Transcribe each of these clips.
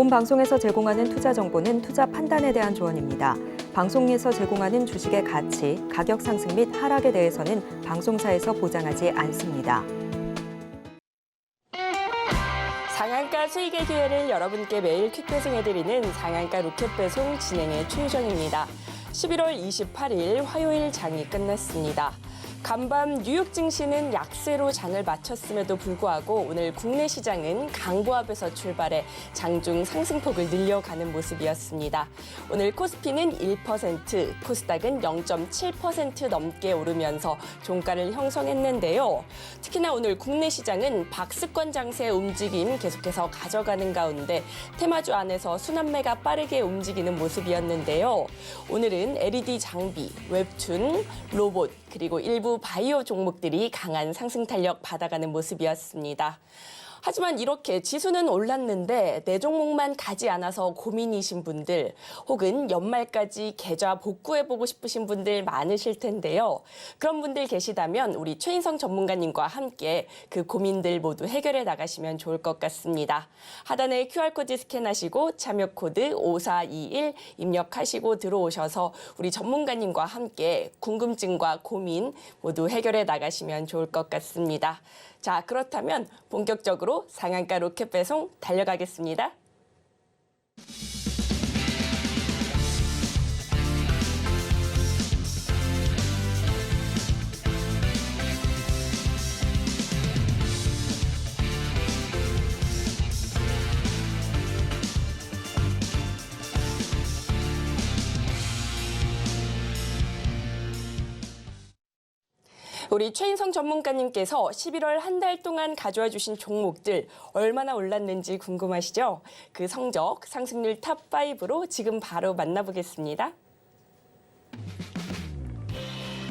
본 방송에서 제공하는 투자 정보는 투자 판단에 대한 조언입니다. 방송에서 제공하는 주식의 가치, 가격 상승 및 하락에 대해서는 방송사에서 보장하지 않습니다. 상한가 수익의 기회를 여러분께 매일 퀵배송해드리는 상한가 로켓배송 진행의 최유정입니다. 11월 28일 화요일 장이 끝났습니다. 간밤 뉴욕 증시는 약세로 장을 마쳤음에도 불구하고 오늘 국내 시장은 강보합에서 출발해 장중 상승폭을 늘려가는 모습이었습니다. 오늘 코스피는 1%, 코스닥은 0.7% 넘게 오르면서 종가를 형성했는데요. 특히나 오늘 국내 시장은 박스권 장세의 움직임 계속해서 가져가는 가운데 테마주 안에서 순환매가 빠르게 움직이는 모습이었는데요. 오늘은 LED 장비, 웹툰, 로봇, 그리고 일부 바이오 종목들이 강한 상승 탄력 받아가는 모습이었습니다. 하지만 이렇게 지수는 올랐는데 내 종목만 가지 않아서 고민이신 분들 혹은 연말까지 계좌 복구해보고 싶으신 분들 많으실 텐데요. 그런 분들 계시다면 우리 최인성 전문가님과 함께 그 고민들 모두 해결해 나가시면 좋을 것 같습니다. 하단에 QR코드 스캔하시고 참여 코드 5421 입력하시고 들어오셔서 우리 전문가님과 함께 궁금증과 고민 모두 해결해 나가시면 좋을 것 같습니다. 자, 그렇다면 본격적으로 상한가 로켓 배송 달려가겠습니다. 우리 최인성 전문가님께서 11월 한 달 동안 가져와 주신 종목들 얼마나 올랐는지 궁금하시죠? 그 성적, 상승률 탑5로 지금 바로 만나보겠습니다.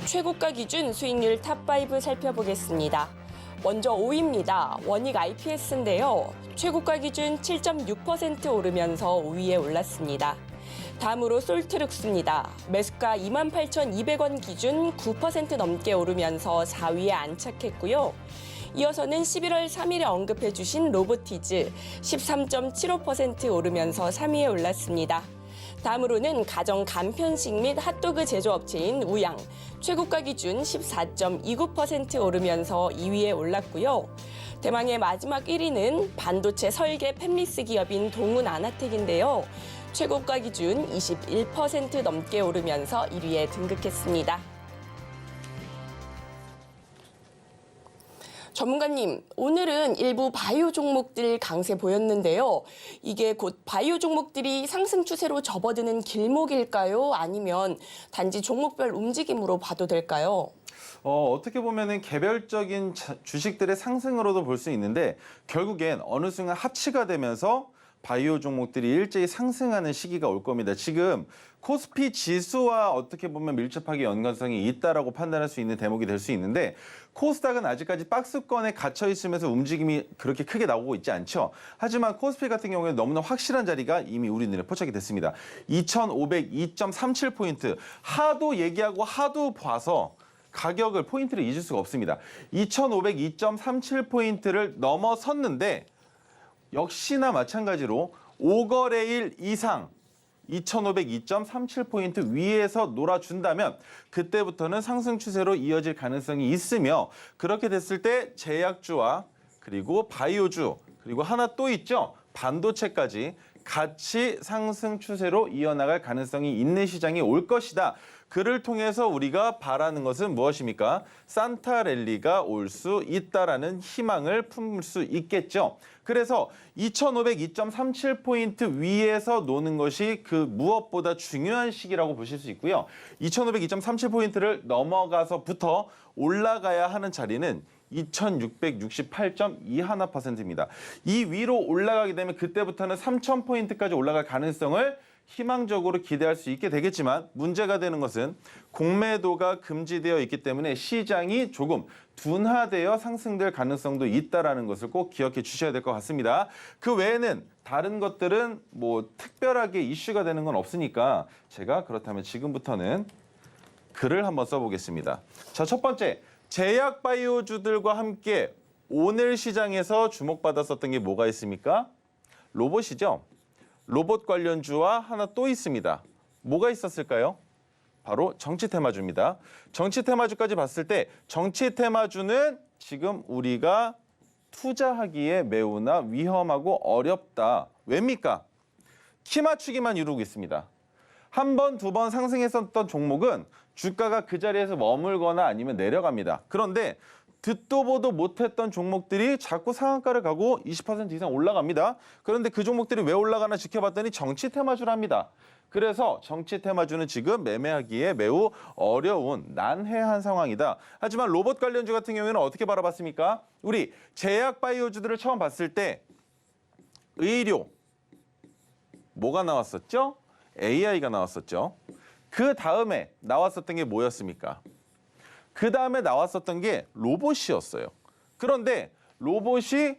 최고가 기준 수익률 탑5 살펴보겠습니다. 먼저 5위입니다. 원익 IPS인데요. 최고가 기준 7.6% 오르면서 5위에 올랐습니다. 다음으로 솔트룩스입니다. 매수가 28,200원 기준 9% 넘게 오르면서 4위에 안착했고요. 이어서는 11월 3일에 언급해 주신 로보티즈 13.75% 오르면서 3위에 올랐습니다. 다음으로는 가정 간편식 및 핫도그 제조업체인 우양, 최고가 기준 14.29% 오르면서 2위에 올랐고요. 대망의 마지막 1위는 반도체 설계 팹리스 기업인 동훈 아나텍인데요. 최고가 기준 21% 넘게 오르면서 1위에 등극했습니다. 전문가님, 오늘은 일부 바이오 종목들 강세 보였는데요. 이게 곧 바이오 종목들이 상승 추세로 접어드는 길목일까요? 아니면 단지 종목별 움직임으로 봐도 될까요? 어떻게 보면은 개별적인 주식들의 상승으로도 볼 수 있는데 결국엔 어느 순간 합치가 되면서 바이오 종목들이 일제히 상승하는 시기가 올 겁니다. 지금 코스피 지수와 어떻게 보면 밀접하게 연관성이 있다라고 판단할 수 있는 대목이 될 수 있는데 코스닥은 아직까지 박스권에 갇혀 있으면서 움직임이 그렇게 크게 나오고 있지 않죠. 하지만 코스피 같은 경우에는 너무나 확실한 자리가 이미 우리 눈에 포착이 됐습니다. 2,502.37포인트. 하도 얘기하고 하도 봐서 가격을 포인트를 잊을 수가 없습니다. 2,502.37포인트를 넘어섰는데 역시나 마찬가지로 5거래일 이상 2,502.37포인트 위에서 놀아준다면 그때부터는 상승 추세로 이어질 가능성이 있으며 그렇게 됐을 때 제약주와 그리고 바이오주 그리고 하나 또 있죠. 반도체까지 같이 상승 추세로 이어나갈 가능성이 있는 시장이 올 것이다. 그를 통해서 우리가 바라는 것은 무엇입니까? 산타랠리가 올 수 있다라는 희망을 품을 수 있겠죠. 그래서 2,502.37포인트 위에서 노는 것이 그 무엇보다 중요한 시기라고 보실 수 있고요. 2,502.37포인트를 넘어가서부터 올라가야 하는 자리는 2,668.21%입니다. 이 위로 올라가게 되면 그때부터는 3,000포인트까지 올라갈 가능성을 희망적으로 기대할 수 있게 되겠지만 문제가 되는 것은 공매도가 금지되어 있기 때문에 시장이 조금 둔화되어 상승될 가능성도 있다는 것을 꼭 기억해 주셔야 될 것 같습니다. 그 외에는 다른 것들은 뭐 특별하게 이슈가 되는 건 없으니까 제가 그렇다면 지금부터는 글을 한번 써보겠습니다. 자, 첫 번째, 제약 바이오주들과 함께 오늘 시장에서 주목받았었던 게 뭐가 있습니까? 로봇이죠. 로봇 관련주와 하나 또 있습니다. 뭐가 있었을까요? 바로 정치 테마주입니다. 정치 테마주까지 봤을 때 정치 테마주는 지금 우리가 투자하기에 매우나 위험하고 어렵다. 왜입니까? 키 맞추기만 이루고 있습니다. 한 번, 두 번 상승했었던 종목은 주가가 그 자리에서 머물거나 아니면 내려갑니다. 그런데 듣도 보도 못했던 종목들이 자꾸 상한가를 가고 20% 이상 올라갑니다. 그런데 그 종목들이 왜 올라가나 지켜봤더니 정치 테마주랍니다. 그래서 정치 테마주는 지금 매매하기에 매우 어려운 난해한 상황이다. 하지만 로봇 관련주 같은 경우에는 어떻게 바라봤습니까? 우리 제약 바이오주들을 처음 봤을 때 의료, 뭐가 나왔었죠? AI가 나왔었죠. 그 다음에 나왔었던 게 뭐였습니까? 그 다음에 나왔었던 게 로봇이었어요. 그런데 로봇이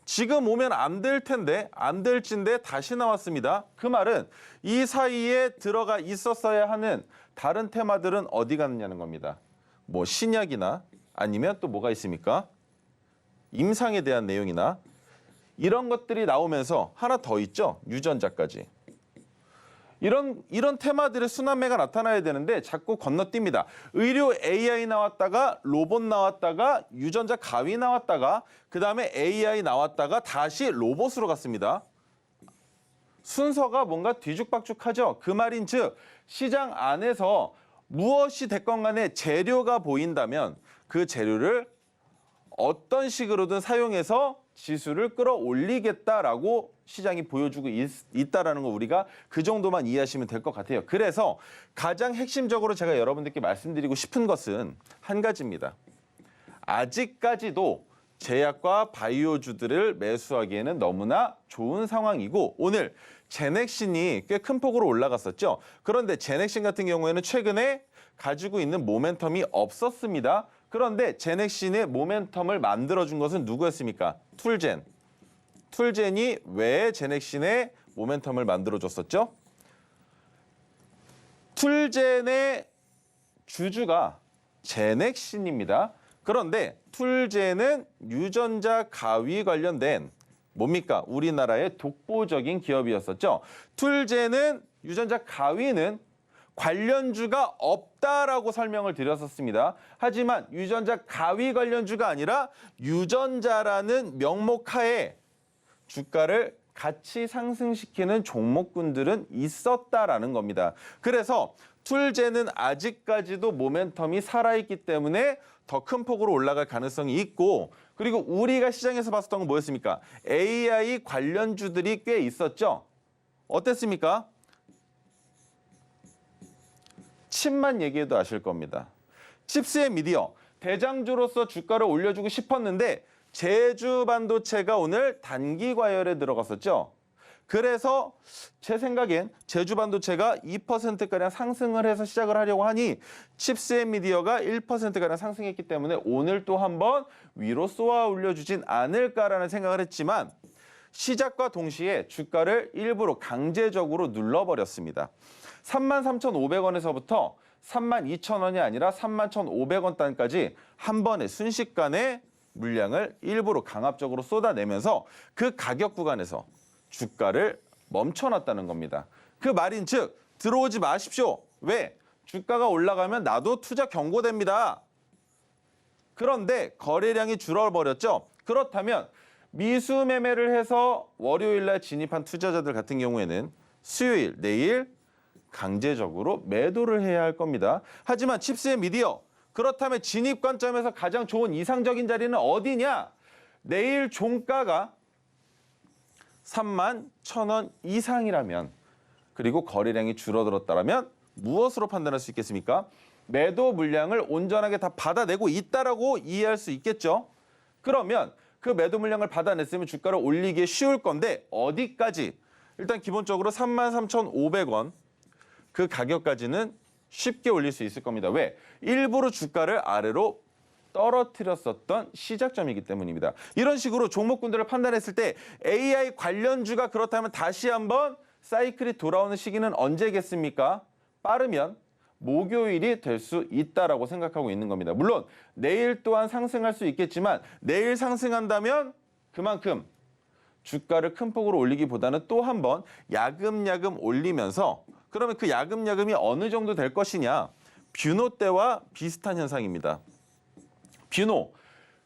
지금 오면 안 될 텐데, 안 될진데 다시 나왔습니다. 그 말은 이 사이에 들어가 있었어야 하는 다른 테마들은 어디 갔느냐는 겁니다. 뭐 신약이나 아니면 또 뭐가 있습니까? 임상에 대한 내용이나 이런 것들이 나오면서 하나 더 있죠. 유전자까지. 이런 테마들의 순환매가 나타나야 되는데 자꾸 건너뜁니다. 의료 AI 나왔다가 로봇 나왔다가 유전자 가위 나왔다가 그다음에 AI 나왔다가 다시 로봇으로 갔습니다. 순서가 뭔가 뒤죽박죽하죠. 그 말인즉 시장 안에서 무엇이 됐건 간에 재료가 보인다면 그 재료를 어떤 식으로든 사용해서 지수를 끌어올리겠다라고 시장이 보여주고 있다라는 거 우리가 그 정도만 이해하시면 될 것 같아요. 그래서 가장 핵심적으로 제가 여러분들께 말씀드리고 싶은 것은 한 가지입니다. 아직까지도 제약과 바이오주들을 매수하기에는 너무나 좋은 상황이고 오늘 제넥신이 꽤 큰 폭으로 올라갔었죠. 그런데 제넥신 같은 경우에는 최근에 가지고 있는 모멘텀이 없었습니다. 그런데 제넥신의 모멘텀을 만들어준 것은 누구였습니까? 툴젠. 툴젠이 왜 제넥신의 모멘텀을 만들어줬었죠? 툴젠의 주주가 제넥신입니다. 그런데 툴젠은 유전자 가위 관련된 뭡니까? 우리나라의 독보적인 기업이었었죠. 툴젠은 유전자 가위는 관련주가 없다라고 설명을 드렸었습니다. 하지만 유전자 가위 관련주가 아니라 유전자라는 명목하에 주가를 같이 상승시키는 종목군들은 있었다라는 겁니다. 그래서 툴젠은 아직까지도 모멘텀이 살아있기 때문에 더 큰 폭으로 올라갈 가능성이 있고 그리고 우리가 시장에서 봤었던 건 뭐였습니까? AI 관련주들이 꽤 있었죠. 어땠습니까? 칩만 얘기해도 아실 겁니다. 칩스의 미디어 대장주로서 주가를 올려주고 싶었는데 제주 반도체가 오늘 단기 과열에 들어갔었죠. 그래서 제 생각엔 제주 반도체가 2%가량 상승을 해서 시작을 하려고 하니 칩스의 미디어가 1%가량 상승했기 때문에 오늘 또 한번 위로 쏘아 올려주진 않을까라는 생각을 했지만 시작과 동시에 주가를 일부러 강제적으로 눌러버렸습니다. 33,500원에서부터 32,000원이 아니라 31,500원 단까지 한 번에 순식간에 물량을 일부러 강압적으로 쏟아내면서 그 가격 구간에서 주가를 멈춰놨다는 겁니다. 그 말인즉 들어오지 마십시오. 왜? 주가가 올라가면 나도 투자 경고됩니다. 그런데 거래량이 줄어버렸죠. 그렇다면 미수 매매를 해서 월요일날 진입한 투자자들 같은 경우에는 수요일, 내일 강제적으로 매도를 해야 할 겁니다. 하지만 칩스의 미디어, 그렇다면 진입 관점에서 가장 좋은 이상적인 자리는 어디냐? 내일 종가가 31,000원 이상이라면 그리고 거래량이 줄어들었다면 무엇으로 판단할 수 있겠습니까? 매도 물량을 온전하게 다 받아내고 있다라고 이해할 수 있겠죠. 그러면 그 매도 물량을 받아냈으면 주가를 올리기에 쉬울 건데 어디까지? 일단 기본적으로 33,500원 그 가격까지는 쉽게 올릴 수 있을 겁니다. 왜? 일부러 주가를 아래로 떨어뜨렸었던 시작점이기 때문입니다. 이런 식으로 종목군들을 판단했을 때 AI 관련주가 그렇다면 다시 한번 사이클이 돌아오는 시기는 언제겠습니까? 빠르면 목요일이 될 수 있다라고 생각하고 있는 겁니다. 물론 내일 또한 상승할 수 있겠지만 내일 상승한다면 그만큼 주가를 큰 폭으로 올리기보다는 또 한 번 야금야금 올리면서 그러면 그 야금야금이 어느 정도 될 것이냐. 뷰노 때와 비슷한 현상입니다. 뷰노.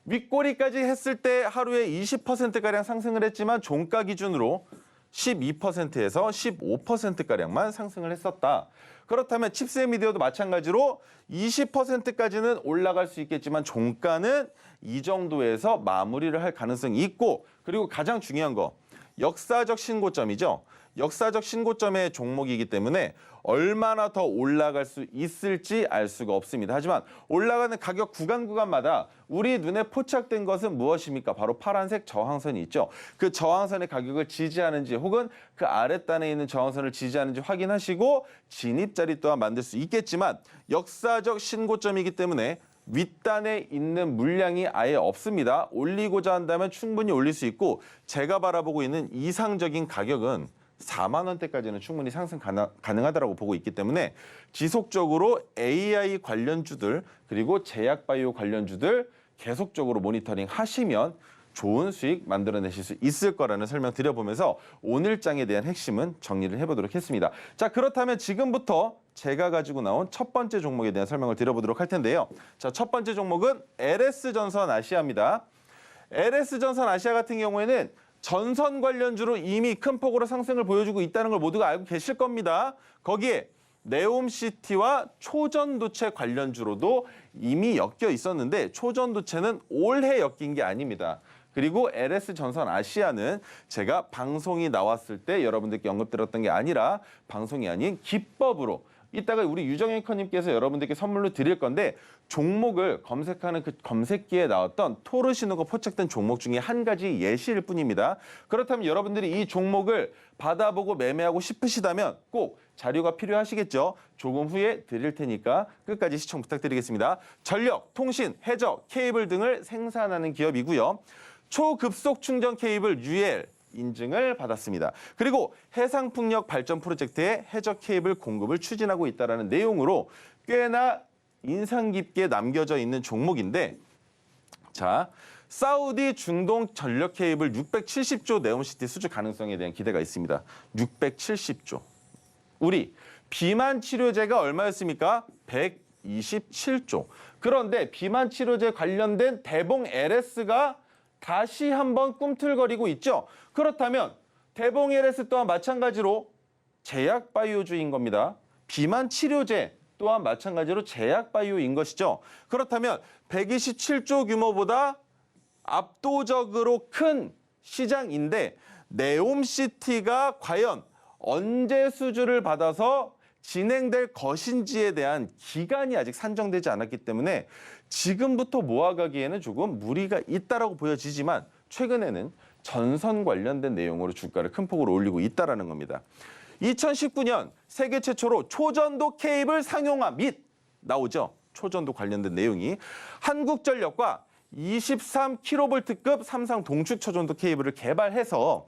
윗꼬리까지 했을 때 하루에 20%가량 상승을 했지만 종가 기준으로 12%에서 15%가량만 상승을 했었다. 그렇다면 칩셋 미디어도 마찬가지로 20%까지는 올라갈 수 있겠지만 종가는 이 정도에서 마무리를 할 가능성이 있고 그리고 가장 중요한 거 역사적 신고점이죠. 역사적 신고점의 종목이기 때문에 얼마나 더 올라갈 수 있을지 알 수가 없습니다. 하지만 올라가는 가격 구간마다 우리 눈에 포착된 것은 무엇입니까? 바로 파란색 저항선이 있죠. 그 저항선의 가격을 지지하는지 혹은 그 아랫단에 있는 저항선을 지지하는지 확인하시고 진입자리 또한 만들 수 있겠지만 역사적 신고점이기 때문에 윗단에 있는 물량이 아예 없습니다. 올리고자 한다면 충분히 올릴 수 있고 제가 바라보고 있는 이상적인 가격은 4만 원대까지는 충분히 상승 가능하다고 보고 있기 때문에 지속적으로 AI 관련주들 그리고 제약바이오 관련주들 계속적으로 모니터링 하시면 좋은 수익 만들어내실 수 있을 거라는 설명 드려보면서 오늘 장에 대한 핵심은 정리를 해보도록 했습니다. 자, 그렇다면 지금부터 제가 가지고 나온 첫 번째 종목에 대한 설명을 드려보도록 할 텐데요. 자, 첫 번째 종목은 LS전선 아시아입니다. LS전선 아시아 같은 경우에는 전선 관련주로 이미 큰 폭으로 상승을 보여주고 있다는 걸 모두가 알고 계실 겁니다. 거기에 네옴시티와 초전도체 관련주로도 이미 엮여 있었는데 초전도체는 올해 엮인 게 아닙니다. 그리고 LS전선 아시아는 제가 방송이 나왔을 때 여러분들께 언급드렸던 게 아니라 방송이 아닌 기법으로 이따가 우리 유정 앵커님께서 여러분들께 선물로 드릴 건데 종목을 검색하는 그 검색기에 나왔던 토르시노가 포착된 종목 중에 한 가지 예시일 뿐입니다. 그렇다면 여러분들이 이 종목을 받아보고 매매하고 싶으시다면 꼭 자료가 필요하시겠죠. 조금 후에 드릴 테니까 끝까지 시청 부탁드리겠습니다. 전력, 통신, 해저, 케이블 등을 생산하는 기업이고요. 초급속 충전 케이블 UL 인증을 받았습니다. 그리고 해상풍력 발전 프로젝트에 해저 케이블 공급을 추진하고 있다는 내용으로 꽤나 인상 깊게 남겨져 있는 종목인데 자, 사우디 중동 전력 케이블 670조 네옴시티 수주 가능성에 대한 기대가 있습니다. 670조. 우리 비만 치료제가 얼마였습니까? 127조. 그런데 비만 치료제 관련된 대봉 LS가 다시 한번 꿈틀거리고 있죠. 그렇다면 대봉 LS 또한 마찬가지로 제약바이오주인 겁니다. 비만 치료제 또한 마찬가지로 제약바이오인 것이죠. 그렇다면 127조 규모보다 압도적으로 큰 시장인데 네옴시티가 과연 언제 수주를 받아서 진행될 것인지에 대한 기간이 아직 산정되지 않았기 때문에 지금부터 모아가기에는 조금 무리가 있다라고 보여지지만 최근에는 전선 관련된 내용으로 주가를 큰 폭으로 올리고 있다라는 겁니다. 2019년 세계 최초로 초전도 케이블 상용화 및 나오죠. 초전도 관련된 내용이 한국전력과 23kV급 삼성 동축 초전도 케이블을 개발해서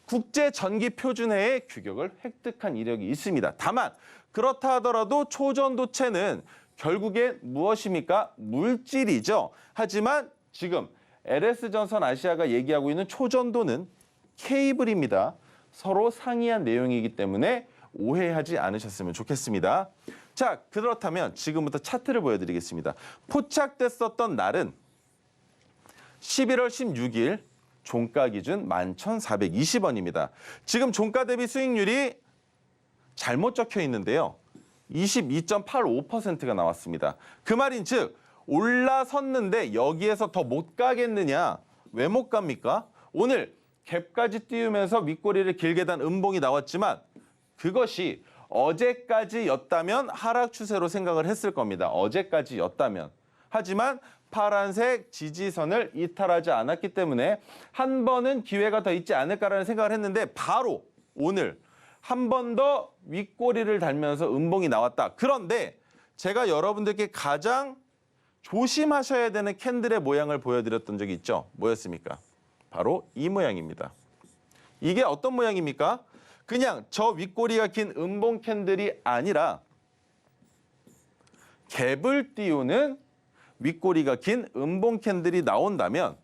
국제 전기 표준회의 규격을 획득한 이력이 있습니다. 다만 그렇다 하더라도 초전도체는 결국엔 무엇입니까? 물질이죠. 하지만 지금 LS전선 아시아가 얘기하고 있는 초전도는 케이블입니다. 서로 상이한 내용이기 때문에 오해하지 않으셨으면 좋겠습니다. 자, 그렇다면 지금부터 차트를 보여드리겠습니다. 포착됐었던 날은 11월 16일 종가 기준 11,420원입니다. 지금 종가 대비 수익률이 잘못 적혀 있는데요. 22.85%가 나왔습니다. 그 말인즉 올라섰는데 여기에서 더 못 가겠느냐? 왜 못 갑니까? 오늘 갭까지 띄우면서 윗꼬리를 길게 단 음봉이 나왔지만 그것이 어제까지였다면 하락 추세로 생각을 했을 겁니다. 어제까지였다면. 하지만 파란색 지지선을 이탈하지 않았기 때문에 한 번은 기회가 더 있지 않을까라는 생각을 했는데 바로 오늘 한 번 더 윗꼬리를 달면서 음봉이 나왔다. 그런데 제가 여러분들께 가장 조심하셔야 되는 캔들의 모양을 보여드렸던 적이 있죠. 뭐였습니까? 바로 이 모양입니다. 이게 어떤 모양입니까? 그냥 저 윗꼬리가 긴 음봉 캔들이 아니라 갭을 띄우는 윗꼬리가 긴 음봉 캔들이 나온다면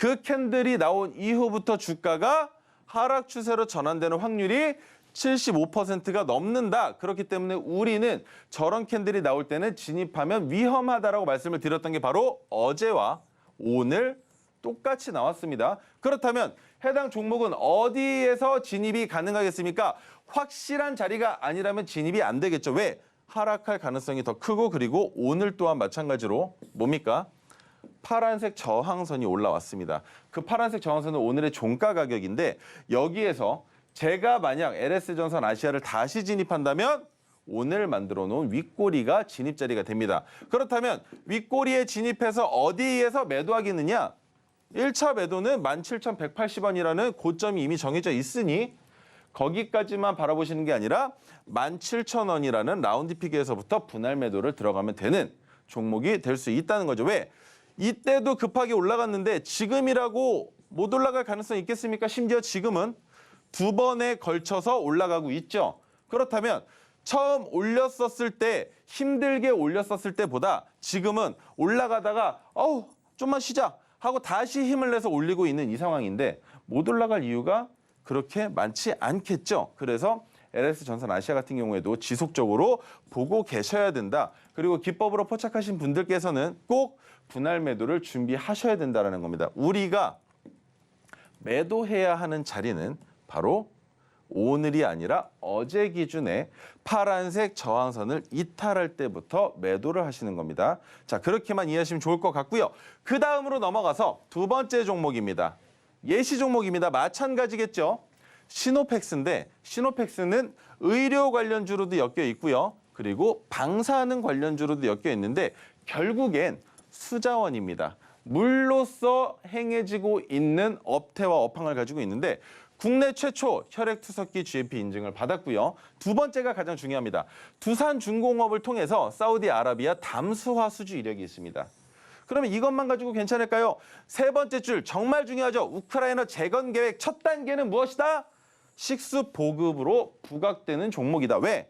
그 캔들이 나온 이후부터 주가가 하락 추세로 전환되는 확률이 75%가 넘는다. 그렇기 때문에 우리는 저런 캔들이 나올 때는 진입하면 위험하다라고 말씀을 드렸던 게 바로 어제와 오늘 똑같이 나왔습니다. 그렇다면 해당 종목은 어디에서 진입이 가능하겠습니까? 확실한 자리가 아니라면 진입이 안 되겠죠. 왜? 하락할 가능성이 더 크고 그리고 오늘 또한 마찬가지로 뭡니까? 파란색 저항선이 올라왔습니다. 그 파란색 저항선은 오늘의 종가 가격인데 여기에서 제가 만약 LS전선 아시아를 다시 진입한다면 오늘 만들어 놓은 윗꼬리가 진입 자리가 됩니다. 그렇다면 윗꼬리에 진입해서 어디에서 매도하겠느냐? 1차 매도는 17,180원이라는 고점이 이미 정해져 있으니 거기까지만 바라보시는 게 아니라 17,000원이라는 라운드 피겨에서부터 분할 매도를 들어가면 되는 종목이 될 수 있다는 거죠. 왜? 이때도 급하게 올라갔는데 지금이라고 못 올라갈 가능성이 있겠습니까? 심지어 지금은 두 번에 걸쳐서 올라가고 있죠. 그렇다면 처음 올렸었을 때 힘들게 올렸었을 때보다 지금은 올라가다가 좀만 쉬자 하고 다시 힘을 내서 올리고 있는 이 상황인데 못 올라갈 이유가 그렇게 많지 않겠죠. 그래서 LS전선 아시아 같은 경우에도 지속적으로 보고 계셔야 된다. 그리고 기법으로 포착하신 분들께서는 꼭 분할 매도를 준비하셔야 된다는 겁니다. 우리가 매도해야 하는 자리는 바로 오늘이 아니라 어제 기준에 파란색 저항선을 이탈할 때부터 매도를 하시는 겁니다. 자, 그렇게만 이해하시면 좋을 것 같고요. 그 다음으로 넘어가서 두 번째 종목입니다. 예시 종목입니다. 마찬가지겠죠. 시노펙스인데 시노펙스는 의료 관련주로도 엮여 있고요. 그리고 방사능 관련주로도 엮여 있는데 결국엔 수자원입니다. 물로서 행해지고 있는 업태와 업황을 가지고 있는데 국내 최초 혈액투석기 GMP 인증을 받았고요. 두 번째가 가장 중요합니다. 두산중공업을 통해서 사우디아라비아 담수화 수주 이력이 있습니다. 그러면 이것만 가지고 괜찮을까요? 세 번째 줄 정말 중요하죠. 우크라이나 재건 계획 첫 단계는 무엇이다? 식수 보급으로 부각되는 종목이다. 왜?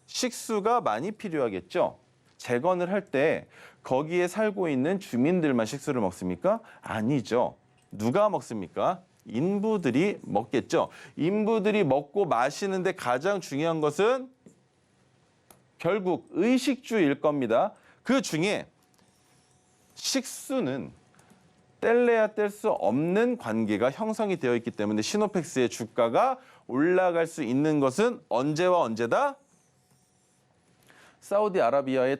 식수가 많이 필요하겠죠. 재건을 할 때 거기에 살고 있는 주민들만 식수를 먹습니까? 아니죠. 누가 먹습니까? 인부들이 먹겠죠. 인부들이 먹고 마시는데 가장 중요한 것은 결국 의식주일 겁니다. 그 중에 식수는 뗄래야 뗄 수 없는 관계가 형성이 되어 있기 때문에 시노펙스의 주가가 올라갈 수 있는 것은 언제와 언제다? 사우디아라비아의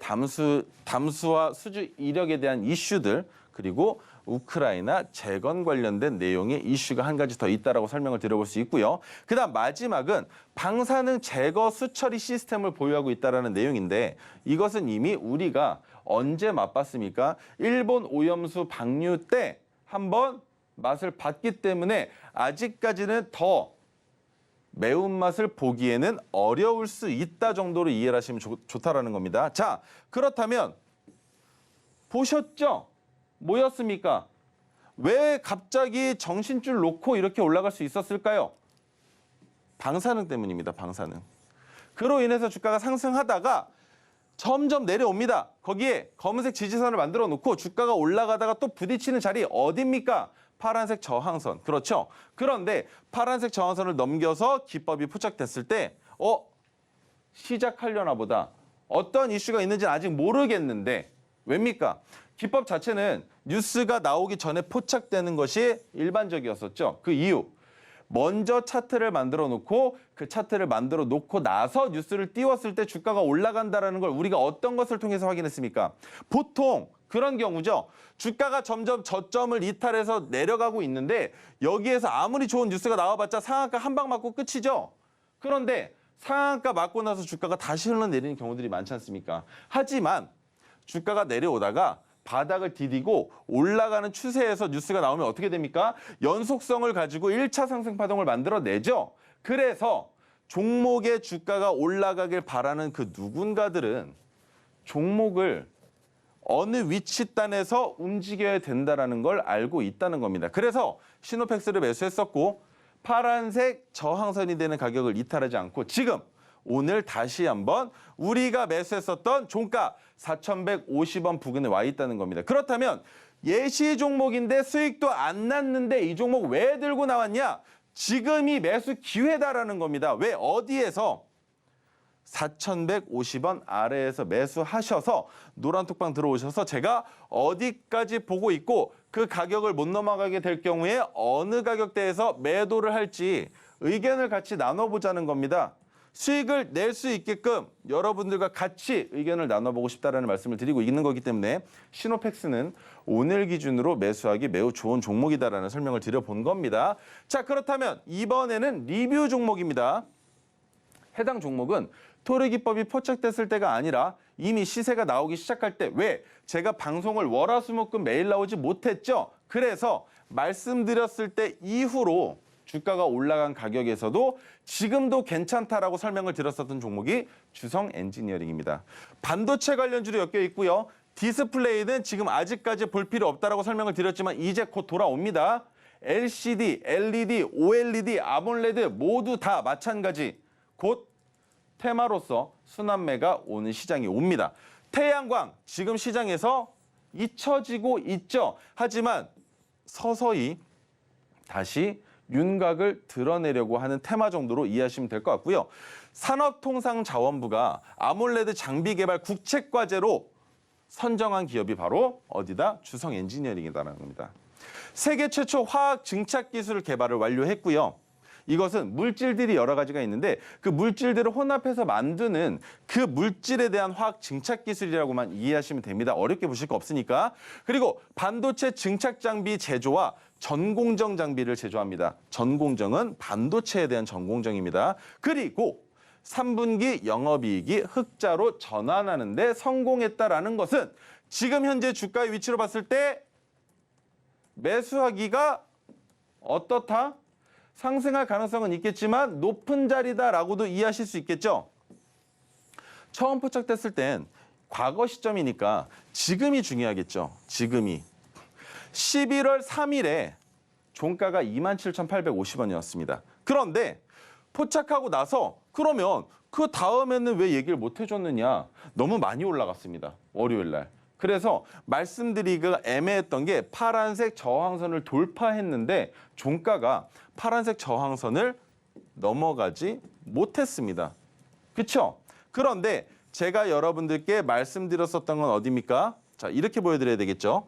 담수와 수주 이력에 대한 이슈들 그리고 우크라이나 재건 관련된 내용의 이슈가 한 가지 더 있다라고 설명을 드려볼 수 있고요. 그다음 마지막은 방사능 제거 수처리 시스템을 보유하고 있다라는 내용인데 이것은 이미 우리가 언제 맛봤습니까? 일본 오염수 방류 때 한번 맛을 봤기 때문에 아직까지는 더 매운맛을 보기에는 어려울 수 있다 정도로 이해를 하시면 좋다라는 겁니다. 자, 그렇다면 보셨죠? 뭐였습니까? 왜 갑자기 정신줄 놓고 이렇게 올라갈 수 있었을까요? 방사능 때문입니다. 방사능. 그로 인해서 주가가 상승하다가 점점 내려옵니다. 거기에 검은색 지지선을 만들어 놓고 주가가 올라가다가 또 부딪히는 자리 어디입니까? 파란색 저항선. 그렇죠? 그런데 파란색 저항선을 넘겨서 기법이 포착됐을 때 시작하려나 보다. 어떤 이슈가 있는지는 아직 모르겠는데 왜입니까? 기법 자체는 뉴스가 나오기 전에 포착되는 것이 일반적이었었죠. 그 이유. 먼저 차트를 만들어 놓고 그 차트를 만들어 놓고 나서 뉴스를 띄웠을 때 주가가 올라간다는 걸 우리가 어떤 것을 통해서 확인했습니까? 보통 그런 경우죠. 주가가 점점 저점을 이탈해서 내려가고 있는데 여기에서 아무리 좋은 뉴스가 나와봤자 상한가 한 방 맞고 끝이죠. 그런데 상한가 맞고 나서 주가가 다시 흘러내리는 경우들이 많지 않습니까? 하지만 주가가 내려오다가 바닥을 디디고 올라가는 추세에서 뉴스가 나오면 어떻게 됩니까? 연속성을 가지고 1차 상승 파동을 만들어내죠. 그래서 종목의 주가가 올라가길 바라는 그 누군가들은 종목을 어느 위치단에서 움직여야 된다는 걸 알고 있다는 겁니다. 그래서 시노펙스를 매수했었고 파란색 저항선이 되는 가격을 이탈하지 않고 지금 오늘 다시 한번 우리가 매수했었던 종가 4,150원 부근에 와 있다는 겁니다. 그렇다면 예시 종목인데 수익도 안 났는데 이 종목 왜 들고 나왔냐? 지금이 매수 기회다라는 겁니다. 왜? 어디에서? 4,150원 아래에서 매수하셔서 노란톡방 들어오셔서 제가 어디까지 보고 있고 그 가격을 못 넘어가게 될 경우에 어느 가격대에서 매도를 할지 의견을 같이 나눠보자는 겁니다. 수익을 낼 수 있게끔 여러분들과 같이 의견을 나눠보고 싶다라는 말씀을 드리고 있는 거기 때문에 시노팩스는 오늘 기준으로 매수하기 매우 좋은 종목이다라는 설명을 드려본 겁니다. 자, 그렇다면 이번에는 리뷰 종목입니다. 해당 종목은 토르 기법이 포착됐을 때가 아니라 이미 시세가 나오기 시작할 때 왜? 제가 방송을 월화수목금 매일 나오지 못했죠. 그래서 말씀드렸을 때 이후로 주가가 올라간 가격에서도 지금도 괜찮다라고 설명을 드렸었던 종목이 주성 엔지니어링입니다. 반도체 관련주로 엮여 있고요. 디스플레이는 지금 아직까지 볼 필요 없다라고 설명을 드렸지만 이제 곧 돌아옵니다. LCD, LED, OLED, 아몰레드 모두 다 마찬가지. 곧 테마로서 순환매가 오는 시장이 옵니다. 태양광 지금 시장에서 잊혀지고 있죠. 하지만 서서히 다시 윤곽을 드러내려고 하는 테마 정도로 이해하시면 될 것 같고요. 산업통상자원부가 아몰레드 장비 개발 국책과제로 선정한 기업이 바로 어디다? 주성 엔지니어링이라는 겁니다. 세계 최초 화학 증착 기술 개발을 완료했고요. 이것은 물질들이 여러 가지가 있는데 그 물질들을 혼합해서 만드는 그 물질에 대한 화학 증착 기술이라고만 이해하시면 됩니다. 어렵게 보실 거 없으니까. 그리고 반도체 증착 장비 제조와 전공정 장비를 제조합니다. 전공정은 반도체에 대한 전공정입니다. 그리고 3분기 영업이익이 흑자로 전환하는 데 성공했다라는 것은 지금 현재 주가의 위치로 봤을 때 매수하기가 어떻다? 상승할 가능성은 있겠지만 높은 자리다라고도 이해하실 수 있겠죠. 처음 포착됐을 땐 과거 시점이니까 지금이 중요하겠죠. 지금이. 11월 3일에 종가가 27,850원이었습니다. 그런데 포착하고 나서 그러면 그 다음에는 왜 얘기를 못 해줬느냐. 너무 많이 올라갔습니다. 월요일 날. 그래서 말씀드리기가 애매했던 게 파란색 저항선을 돌파했는데 종가가 파란색 저항선을 넘어가지 못했습니다. 그렇죠? 그런데 제가 여러분들께 말씀드렸었던 건 어디입니까? 자, 이렇게 보여드려야 되겠죠?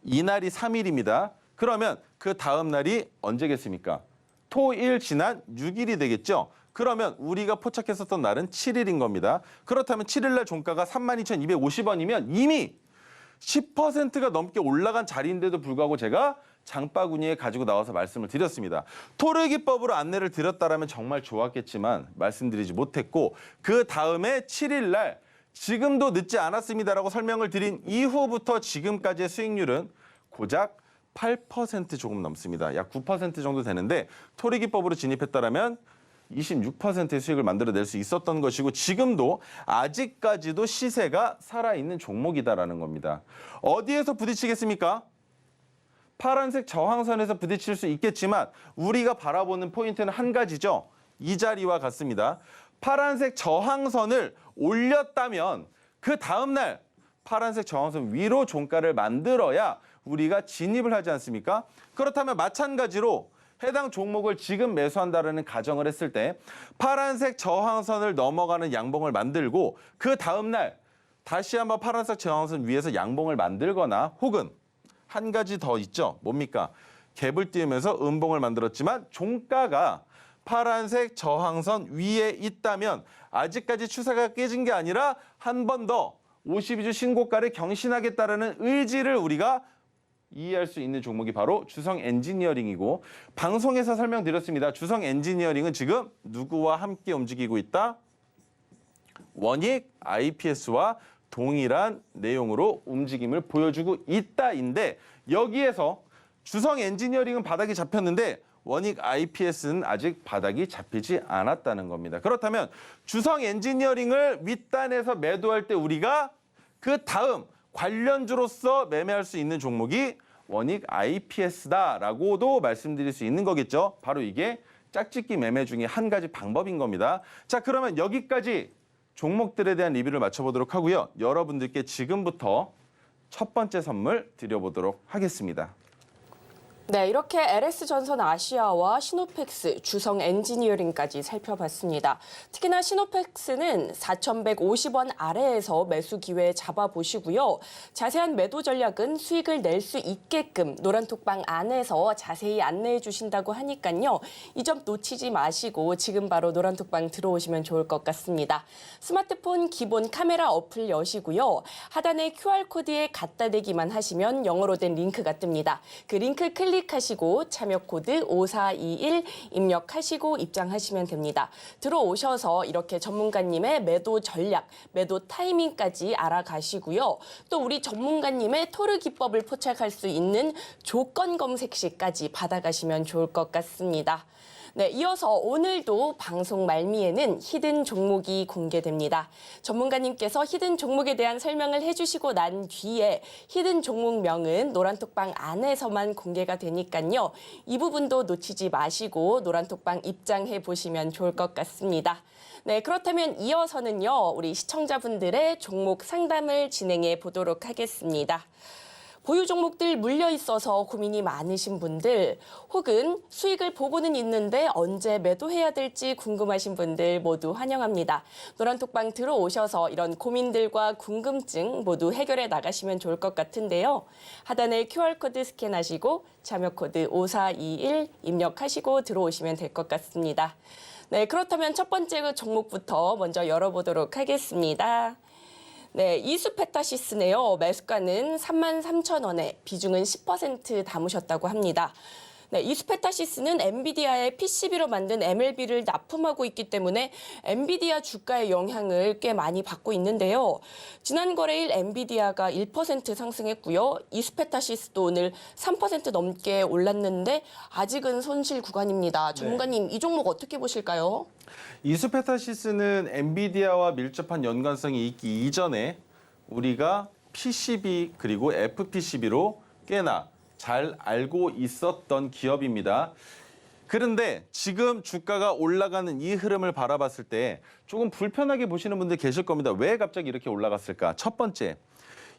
이날이 3일입니다. 그러면 그 다음 날이 언제겠습니까? 토일 지난 6일이 되겠죠? 그러면 우리가 포착했었던 날은 7일인 겁니다. 그렇다면 7일 날 종가가 32,250원이면 이미 10%가 넘게 올라간 자리인데도 불구하고 제가 장바구니에 가지고 나와서 말씀을 드렸습니다. 토르 기법으로 안내를 드렸다라면 정말 좋았겠지만 말씀드리지 못했고 그 다음에 7일 날 지금도 늦지 않았습니다라고 설명을 드린 이후부터 지금까지의 수익률은 고작 8% 조금 넘습니다. 약 9% 정도 되는데 토르 기법으로 진입했다라면 26%의 수익을 만들어낼 수 있었던 것이고 지금도 아직까지도 시세가 살아있는 종목이다라는 겁니다. 어디에서 부딪히겠습니까? 파란색 저항선에서 부딪힐 수 있겠지만 우리가 바라보는 포인트는 한 가지죠. 이 자리와 같습니다. 파란색 저항선을 올렸다면 그 다음날 파란색 저항선 위로 종가를 만들어야 우리가 진입을 하지 않습니까? 그렇다면 마찬가지로 해당 종목을 지금 매수한다는 가정을 했을 때 파란색 저항선을 넘어가는 양봉을 만들고 그 다음날 다시 한번 파란색 저항선 위에서 양봉을 만들거나 혹은 한 가지 더 있죠. 뭡니까? 갭을 띄우면서 음봉을 만들었지만 종가가 파란색 저항선 위에 있다면 아직까지 추세가 깨진 게 아니라 한 번 더 52주 신고가를 경신하겠다는 의지를 우리가 이해할 수 있는 종목이 바로 주성 엔지니어링이고 방송에서 설명드렸습니다. 주성 엔지니어링은 지금 누구와 함께 움직이고 있다? 원익 IPS와 동일한 내용으로 움직임을 보여주고 있다인데 여기에서 주성 엔지니어링은 바닥이 잡혔는데 원익 IPS는 아직 바닥이 잡히지 않았다는 겁니다. 그렇다면 주성 엔지니어링을 윗단에서 매도할 때 우리가 그 다음 관련주로서 매매할 수 있는 종목이 원익 IPS다라고도 말씀드릴 수 있는 거겠죠. 바로 이게 짝짓기 매매 중에 한 가지 방법인 겁니다. 자, 그러면 여기까지 종목들에 대한 리뷰를 마쳐보도록 하고요. 여러분들께 지금부터 첫 번째 선물 드려보도록 하겠습니다. 네, 이렇게 LS전선 아시아와 시노펙스, 주성 엔지니어링까지 살펴봤습니다. 특히나 시노펙스는 4,150원 아래에서 매수 기회 잡아보시고요. 자세한 매도 전략은 수익을 낼 수 있게끔 노란톡방 안에서 자세히 안내해 주신다고 하니까요. 이 점 놓치지 마시고 지금 바로 노란톡방 들어오시면 좋을 것 같습니다. 스마트폰 기본 카메라 어플 여시고요. 하단에 QR코드에 갖다 대기만 하시면 영어로 된 링크가 뜹니다. 그 링크 클릭하시고 참여 코드 5421 입력하시고 입장하시면 됩니다. 들어오셔서 이렇게 전문가님의 매도 전략, 매도 타이밍까지 알아가시고요. 또 우리 전문가님의 토르 기법을 포착할 수 있는 조건 검색시까지 받아가시면 좋을 것 같습니다. 네, 이어서 오늘도 방송 말미에는 히든 종목이 공개됩니다. 전문가님께서 히든 종목에 대한 설명을 해주시고 난 뒤에 히든 종목명은 노란톡방 안에서만 공개가 되니까요. 이 부분도 놓치지 마시고 노란톡방 입장해 보시면 좋을 것 같습니다. 네, 그렇다면 이어서는요, 우리 시청자분들의 종목 상담을 진행해 보도록 하겠습니다. 보유 종목들 물려 있어서 고민이 많으신 분들 혹은 수익을 보고는 있는데 언제 매도해야 될지 궁금하신 분들 모두 환영합니다. 노란톡방 들어오셔서 이런 고민들과 궁금증 모두 해결해 나가시면 좋을 것 같은데요. 하단에 QR코드 스캔하시고 참여 코드 5421 입력하시고 들어오시면 될 것 같습니다. 네, 그렇다면 첫 번째 종목부터 먼저 열어보도록 하겠습니다. 네, 이수페타시스네요. 매수가는 33,000원에 비중은 10% 담으셨다고 합니다. 네, 이수페타시스는 엔비디아의 PCB로 만든 MLB를 납품하고 있기 때문에 엔비디아 주가의 영향을 꽤 많이 받고 있는데요. 지난 거래일 엔비디아가 1% 상승했고요. 이수페타시스도 오늘 3% 넘게 올랐는데 아직은 손실 구간입니다. 전문가님, 이 종목 어떻게 보실까요? 이수페타시스는 엔비디아와 밀접한 연관성이 있기 이전에 우리가 PCB 그리고 FPCB로 꽤나 잘 알고 있었던 기업입니다. 그런데 지금 주가가 올라가는 이 흐름을 바라봤을 때 조금 불편하게 보시는 분들 계실 겁니다. 왜 갑자기 이렇게 올라갔을까? 첫 번째,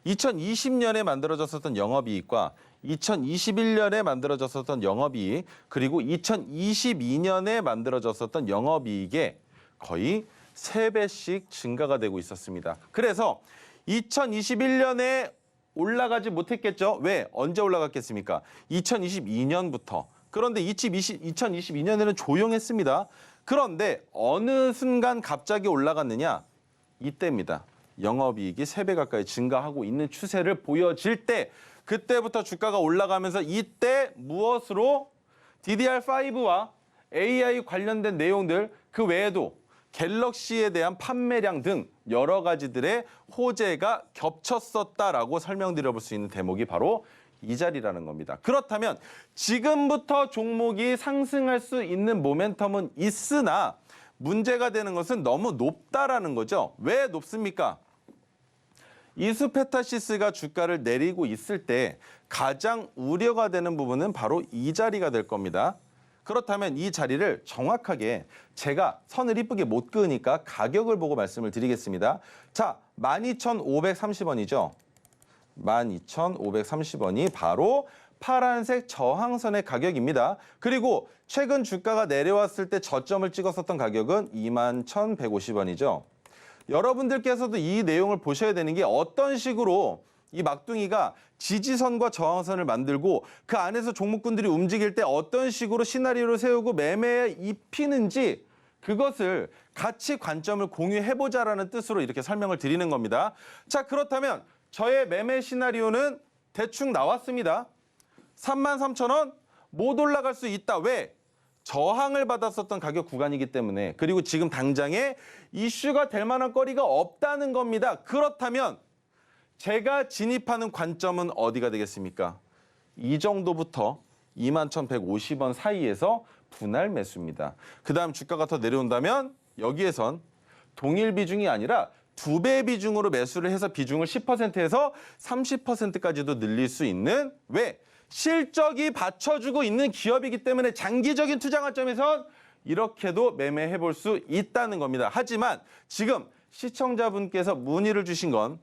2020년에 만들어졌었던 영업이익과 2021년에 만들어졌었던 영업이익 그리고 2022년에 만들어졌었던 영업이익에 거의 3배씩 증가가 되고 있었습니다. 그래서 2021년에 올라가지 못했겠죠. 왜? 언제 올라갔겠습니까? 2022년부터. 그런데 2022년에는 조용했습니다. 그런데 어느 순간 갑자기 올라갔느냐? 이때입니다. 영업이익이 3배 가까이 증가하고 있는 추세를 보여질 때 그때부터 주가가 올라가면서 이때 무엇으로 DDR5와 AI 관련된 내용들 그 외에도 갤럭시에 대한 판매량 등 여러 가지들의 호재가 겹쳤었다라고 설명드려볼 수 있는 대목이 바로 이 자리라는 겁니다. 그렇다면 지금부터 종목이 상승할 수 있는 모멘텀은 있으나 문제가 되는 것은 너무 높다라는 거죠. 왜 높습니까? 이수페타시스가 주가를 내리고 있을 때 가장 우려가 되는 부분은 바로 이 자리가 될 겁니다. 그렇다면 이 자리를 정확하게 제가 선을 이쁘게 못 그으니까 가격을 보고 말씀을 드리겠습니다. 자, 12,530원이죠. 12,530원이 바로 파란색 저항선의 가격입니다. 그리고 최근 주가가 내려왔을 때 저점을 찍었었던 가격은 21,150원이죠. 여러분들께서도 이 내용을 보셔야 되는 게 어떤 식으로 이 막둥이가 지지선과 저항선을 만들고 그 안에서 종목군들이 움직일 때 어떤 식으로 시나리오를 세우고 매매에 입히는지 그것을 같이 관점을 공유해보자라는 뜻으로 이렇게 설명을 드리는 겁니다. 자, 그렇다면 저의 매매 시나리오는 대충 나왔습니다. 33,000원 못 올라갈 수 있다. 왜? 저항을 받았었던 가격 구간이기 때문에 그리고 지금 당장에 이슈가 될 만한 거리가 없다는 겁니다. 그렇다면 제가 진입하는 관점은 어디가 되겠습니까? 이 정도부터 21,150원 사이에서 분할 매수입니다. 그 다음 주가가 더 내려온다면 여기에선 동일 비중이 아니라 2배 비중으로 매수를 해서 비중을 10%에서 30%까지도 늘릴 수 있는 왜? 실적이 받쳐주고 있는 기업이기 때문에 장기적인 투자 관점에선 이렇게도 매매해 볼 수 있다는 겁니다. 하지만 지금 시청자분께서 문의를 주신 건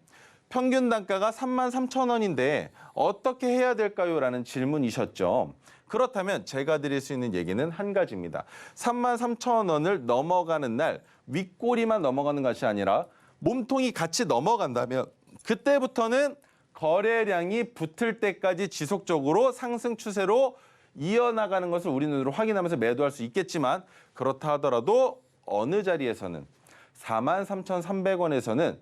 평균 단가가 33,000원인데 어떻게 해야 될까요? 라는 질문이셨죠. 그렇다면 제가 드릴 수 있는 얘기는 한 가지입니다. 33,000원을 넘어가는 날 윗꼬리만 넘어가는 것이 아니라 몸통이 같이 넘어간다면 그때부터는 거래량이 붙을 때까지 지속적으로 상승 추세로 이어나가는 것을 우리 눈으로 확인하면서 매도할 수 있겠지만 그렇다 하더라도 어느 자리에서는 43,300원에서는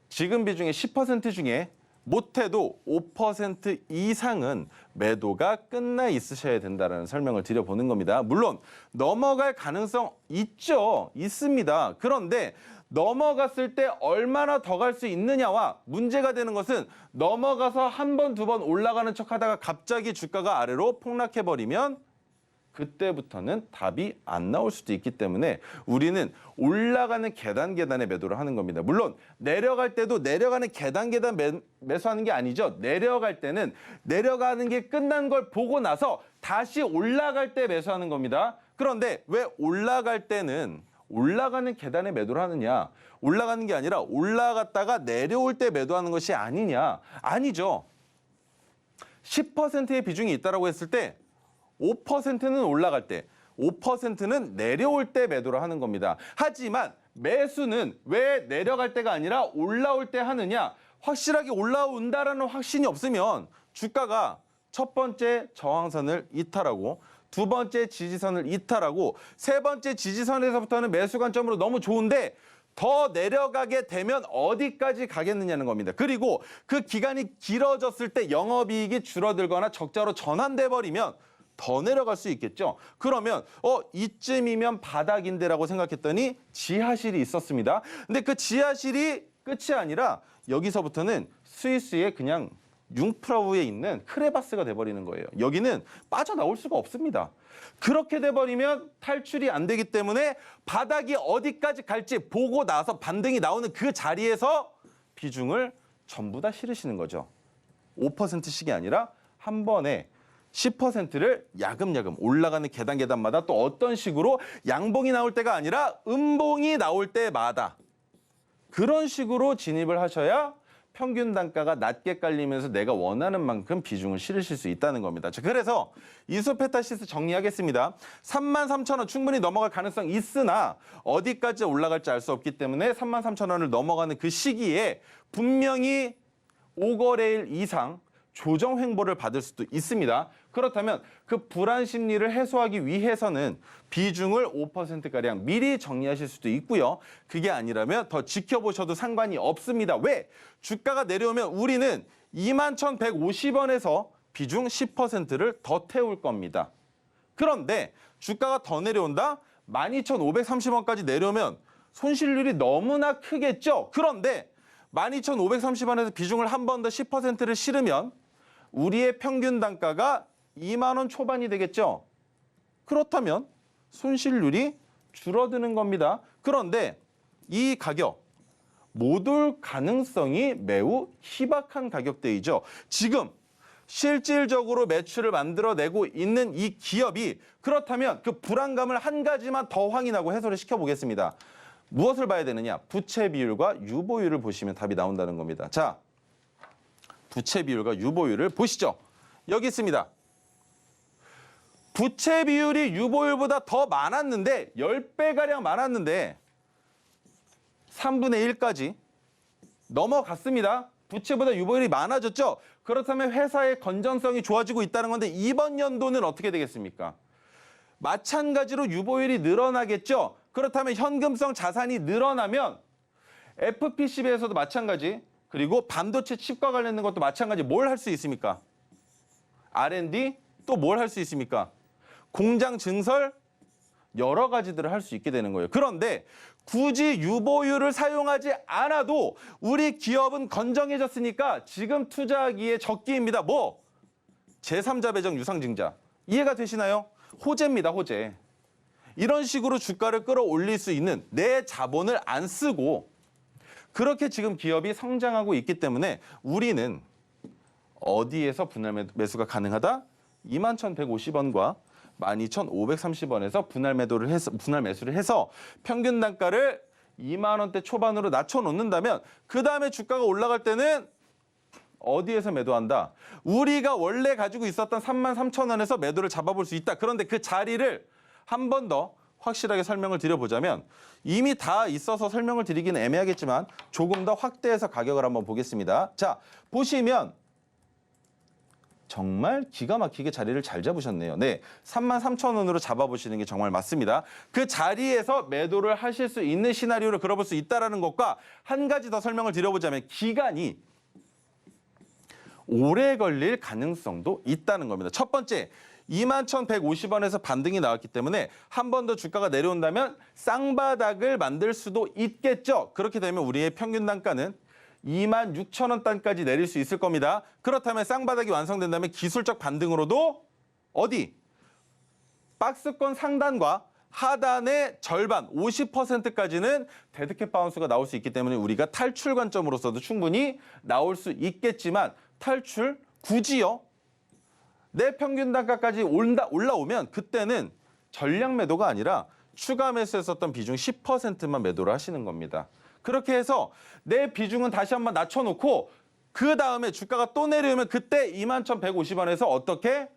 지금 비중의 10% 중에 못해도 5% 이상은 매도가 끝나 있으셔야 된다는 설명을 드려보는 겁니다. 물론 넘어갈 가능성 있죠. 있습니다. 그런데 넘어갔을 때 얼마나 더 갈 수 있느냐와 문제가 되는 것은 넘어가서 한 번, 두 번 올라가는 척하다가 갑자기 주가가 아래로 폭락해버리면 그때부터는 답이 안 나올 수도 있기 때문에 우리는 올라가는 계단에 매도를 하는 겁니다. 물론 내려갈 때도 내려가는 계단 매수하는 게 아니죠. 내려갈 때는 내려가는 게 끝난 걸 보고 나서 다시 올라갈 때 매수하는 겁니다. 그런데 왜 올라갈 때는 올라가는 계단에 매도를 하느냐? 올라가는 게 아니라 올라갔다가 내려올 때 매도하는 것이 아니냐? 아니죠. 10%의 비중이 있다고 했을 때 5%는 올라갈 때, 5%는 내려올 때 매도를 하는 겁니다. 하지만 매수는 왜 내려갈 때가 아니라 올라올 때 하느냐? 확실하게 올라온다라는 확신이 없으면 주가가 첫 번째 저항선을 이탈하고 두 번째 지지선을 이탈하고 세 번째 지지선에서부터는 매수 관점으로 너무 좋은데 더 내려가게 되면 어디까지 가겠느냐는 겁니다. 그리고 그 기간이 길어졌을 때 영업이익이 줄어들거나 적자로 전환돼 버리면 더 내려갈 수 있겠죠. 그러면 이쯤이면 바닥인데라고 생각했더니 지하실이 있었습니다. 근데 그 지하실이 끝이 아니라 여기서부터는 스위스의 그냥 융프라우에 있는 크레바스가 돼버리는 거예요. 여기는 빠져나올 수가 없습니다. 그렇게 돼버리면 탈출이 안 되기 때문에 바닥이 어디까지 갈지 보고 나서 반등이 나오는 그 자리에서 비중을 전부 다 실으시는 거죠. 5%씩이 아니라 한 번에 10%를 야금야금 올라가는 계단마다 또 어떤 식으로 양봉이 나올 때가 아니라 음봉이 나올 때마다 그런 식으로 진입을 하셔야 평균 단가가 낮게 깔리면서 내가 원하는 만큼 비중을 실으실 수 있다는 겁니다. 자, 그래서 이소페타시스 정리하겠습니다. 33,000원 충분히 넘어갈 가능성 있으나 어디까지 올라갈지 알 수 없기 때문에 33,000원을 넘어가는 그 시기에 분명히 5거래일 이상 조정 횡보를 받을 수도 있습니다. 그렇다면 그 불안 심리를 해소하기 위해서는 비중을 5%가량 미리 정리하실 수도 있고요. 그게 아니라면 더 지켜보셔도 상관이 없습니다. 왜? 주가가 내려오면 우리는 21,150원에서 비중 10%를 더 태울 겁니다. 그런데 주가가 더 내려온다? 12,530원까지 내려오면 손실률이 너무나 크겠죠. 그런데 12,530원에서 비중을 한 번 더 10%를 실으면 우리의 평균 단가가 2만 원 초반이 되겠죠. 그렇다면 손실률이 줄어드는 겁니다. 그런데 이 가격 못 올 가능성이 매우 희박한 가격대이죠. 지금 실질적으로 매출을 만들어내고 있는 이 기업이 그렇다면 그 불안감을 한 가지만 더 확인하고 해소를 시켜보겠습니다. 무엇을 봐야 되느냐? 부채 비율과 유보율을 보시면 답이 나온다는 겁니다. 자, 부채 비율과 유보율을 보시죠. 여기 있습니다. 부채 비율이 유보율보다 더 많았는데 10배가량 많았는데 3분의 1까지 넘어갔습니다. 부채보다 유보율이 많아졌죠. 그렇다면 회사의 건전성이 좋아지고 있다는 건데 이번 연도는 어떻게 되겠습니까? 마찬가지로 유보율이 늘어나겠죠. 그렇다면 현금성 자산이 늘어나면 FPCB에서도 마찬가지, 그리고 반도체 칩과 관련된 것도 마찬가지 뭘 할 수 있습니까? R&D 또 뭘 할 수 있습니까? 공장 증설 여러 가지들을 할 수 있게 되는 거예요. 그런데 굳이 유보율을 사용하지 않아도 우리 기업은 건정해졌으니까 지금 투자하기에 적기입니다. 뭐? 제3자 배정 유상증자. 이해가 되시나요? 호재입니다. 호재. 이런 식으로 주가를 끌어올릴 수 있는 내 자본을 안 쓰고 그렇게 지금 기업이 성장하고 있기 때문에 우리는 어디에서 분할 매수가 가능하다? 21,150원과 12,530원에서 분할 매수를 해서 평균 단가를 2만 원대 초반으로 낮춰 놓는다면 그 다음에 주가가 올라갈 때는 어디에서 매도한다? 우리가 원래 가지고 있었던 33,000원에서 매도를 잡아볼 수 있다. 그런데 그 자리를 한 번 더 확실하게 설명을 드려보자면 이미 다 있어서 설명을 드리기는 애매하겠지만 조금 더 확대해서 가격을 한번 보겠습니다. 자, 보시면 정말 기가 막히게 자리를 잘 잡으셨네요. 네, 33,000원으로 잡아보시는 게 정말 맞습니다. 그 자리에서 매도를 하실 수 있는 시나리오를 그려볼 수 있다는 것과 한 가지 더 설명을 드려보자면 기간이 오래 걸릴 가능성도 있다는 겁니다. 첫 번째, 21,150원에서 반등이 나왔기 때문에 한 번 더 주가가 내려온다면 쌍바닥을 만들 수도 있겠죠. 그렇게 되면 우리의 평균 단가는 26,000원 단까지 내릴 수 있을 겁니다. 그렇다면 쌍바닥이 완성된다면 기술적 반등으로도 어디? 박스권 상단과 하단의 절반, 50%까지는 데드캣 바운스가 나올 수 있기 때문에 우리가 탈출 관점으로서도 충분히 나올 수 있겠지만 탈출 굳이요? 내 평균 단가까지 올라오면 그때는 전량 매도가 아니라 추가 매수했었던 비중 10%만 매도를 하시는 겁니다. 그렇게 해서 내 비중은 다시 한번 낮춰놓고 그 다음에 주가가 또 내려오면 그때 21,150원에서 어떻게?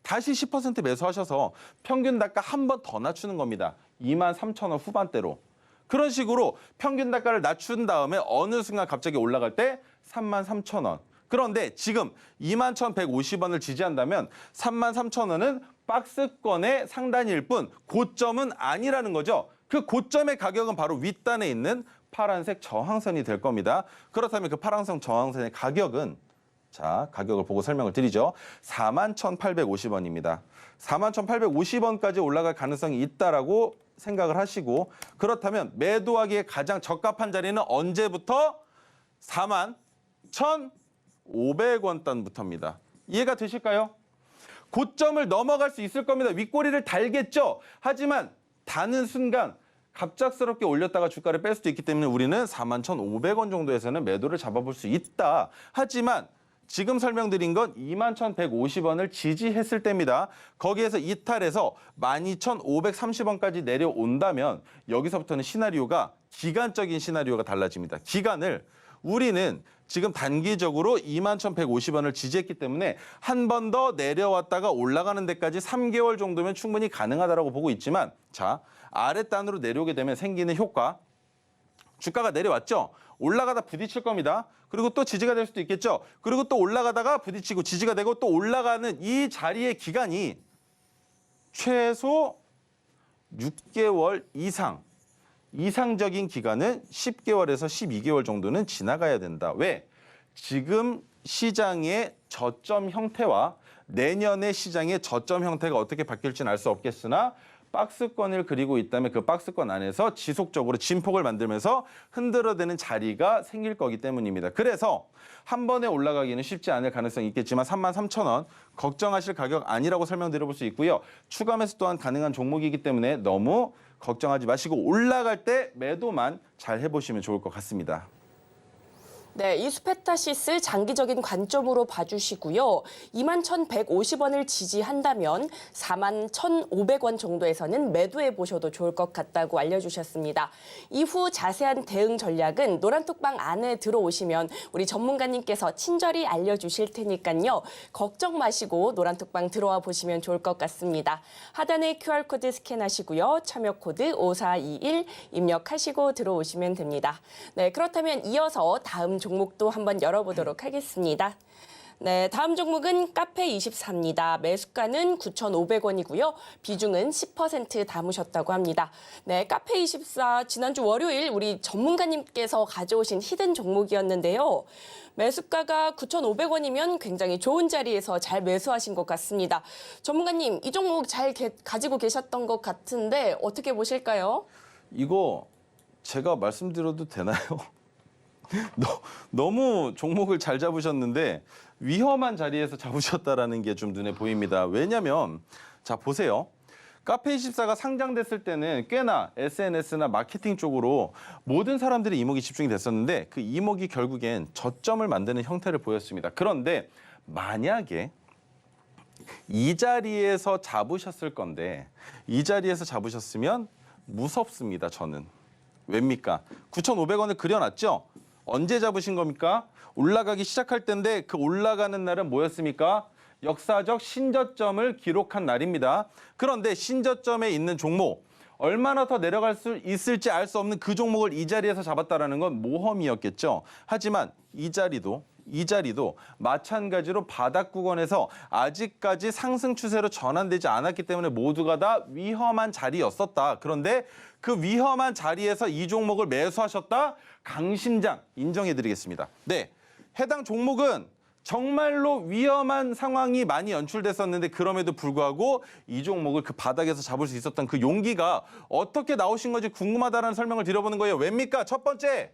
다시 10% 매수하셔서 평균 단가 한 번 더 낮추는 겁니다. 23,000원 후반대로. 그런 식으로 평균 단가를 낮춘 다음에 어느 순간 갑자기 올라갈 때 33,000원. 그런데 지금 21,150원을 지지한다면 33,000원은 박스권의 상단일 뿐 고점은 아니라는 거죠. 그 고점의 가격은 바로 윗단에 있는 파란색 저항선이 될 겁니다. 그렇다면 그 파란색 저항선의 가격은 자, 가격을 보고 설명을 드리죠. 41,850원입니다. 41,850원까지 올라갈 가능성이 있다라고 생각을 하시고 그렇다면 매도하기에 가장 적합한 자리는 언제부터? 41,500원 단부터입니다. 이해가 되실까요? 고점을 넘어갈 수 있을 겁니다. 윗꼬리를 달겠죠. 하지만 다는 순간 갑작스럽게 올렸다가 주가를 뺄 수도 있기 때문에 우리는 41,500원 정도에서는 매도를 잡아볼 수 있다. 하지만 지금 설명드린 건 21,150원을 지지했을 때입니다. 거기에서 이탈해서 12,530원까지 내려온다면 여기서부터는 시나리오가 기간적인 시나리오가 달라집니다. 기간을 우리는 지금 단기적으로 21,150원을 지지했기 때문에 한 번 더 내려왔다가 올라가는 데까지 3개월 정도면 충분히 가능하다고 보고 있지만 자, 아랫단으로 내려오게 되면 생기는 효과 주가가 내려왔죠? 올라가다 부딪힐 겁니다. 그리고 또 지지가 될 수도 있겠죠? 그리고 또 올라가다가 부딪히고 지지가 되고 또 올라가는 이 자리의 기간이 최소 6개월 이상 이상적인 기간은 10개월에서 12개월 정도는 지나가야 된다. 왜? 지금 시장의 저점 형태와 내년의 시장의 저점 형태가 어떻게 바뀔지는 알 수 없겠으나 박스권을 그리고 있다면 그 박스권 안에서 지속적으로 진폭을 만들면서 흔들어대는 자리가 생길 거기 때문입니다. 그래서 한 번에 올라가기는 쉽지 않을 가능성이 있겠지만 33,000원 걱정하실 가격 아니라고 설명드려볼 수 있고요. 추가 매수 또한 가능한 종목이기 때문에 너무 걱정하지 마시고 올라갈 때 매도만 잘 해보시면 좋을 것 같습니다. 네, 이 스페타시스 장기적인 관점으로 봐주시고요. 21,150원을 지지한다면 41,500원 정도에서는 매도해 보셔도 좋을 것 같다고 알려주셨습니다. 이후 자세한 대응 전략은 노란톡방 안에 들어오시면 우리 전문가님께서 친절히 알려주실 테니까요. 걱정 마시고 노란톡방 들어와 보시면 좋을 것 같습니다. 하단에 QR코드 스캔하시고요. 참여 코드 5421 입력하시고 들어오시면 됩니다. 네, 그렇다면 이어서 다음 종목도 한번 열어보도록 하겠습니다. 네, 다음 종목은 카페24입니다. 매수가는 9,500원이고요. 비중은 10% 담으셨다고 합니다. 네, 카페24 지난주 월요일 우리 전문가님께서 가져오신 히든 종목이었는데요. 매수가가 9,500원이면 굉장히 좋은 자리에서 잘 매수하신 것 같습니다. 전문가님, 이 종목 잘 가지고 계셨던 것 같은데 어떻게 보실까요? 이거 제가 말씀드려도 되나요? 너무 종목을 잘 잡으셨는데 위험한 자리에서 잡으셨다라는 게 좀 눈에 보입니다. 왜냐면 자 보세요. 카페24가 상장됐을 때는 꽤나 SNS나 마케팅 쪽으로 모든 사람들이 이목이 집중이 됐었는데 그 이목이 결국엔 저점을 만드는 형태를 보였습니다. 그런데 만약에 이 자리에서 잡으셨을 건데 이 자리에서 잡으셨으면 무섭습니다. 저는. 왜입니까? 9,500원을 그려놨죠? 언제 잡으신 겁니까? 올라가기 시작할 때인데 그 올라가는 날은 뭐였습니까? 역사적 신저점을 기록한 날입니다. 그런데 신저점에 있는 종목, 얼마나 더 내려갈 수 있을지 알 수 없는 그 종목을 이 자리에서 잡았다라는 건 모험이었겠죠. 하지만 이 자리도 마찬가지로 바닥 구간에서 아직까지 상승 추세로 전환되지 않았기 때문에 모두가 다 위험한 자리였었다. 그런데 그 위험한 자리에서 이 종목을 매수하셨다? 강심장 인정해드리겠습니다. 네, 해당 종목은 정말로 위험한 상황이 많이 연출됐었는데 그럼에도 불구하고 이 종목을 그 바닥에서 잡을 수 있었던 그 용기가 어떻게 나오신 건지 궁금하다는 설명을 드려보는 거예요. 왜입니까? 첫 번째,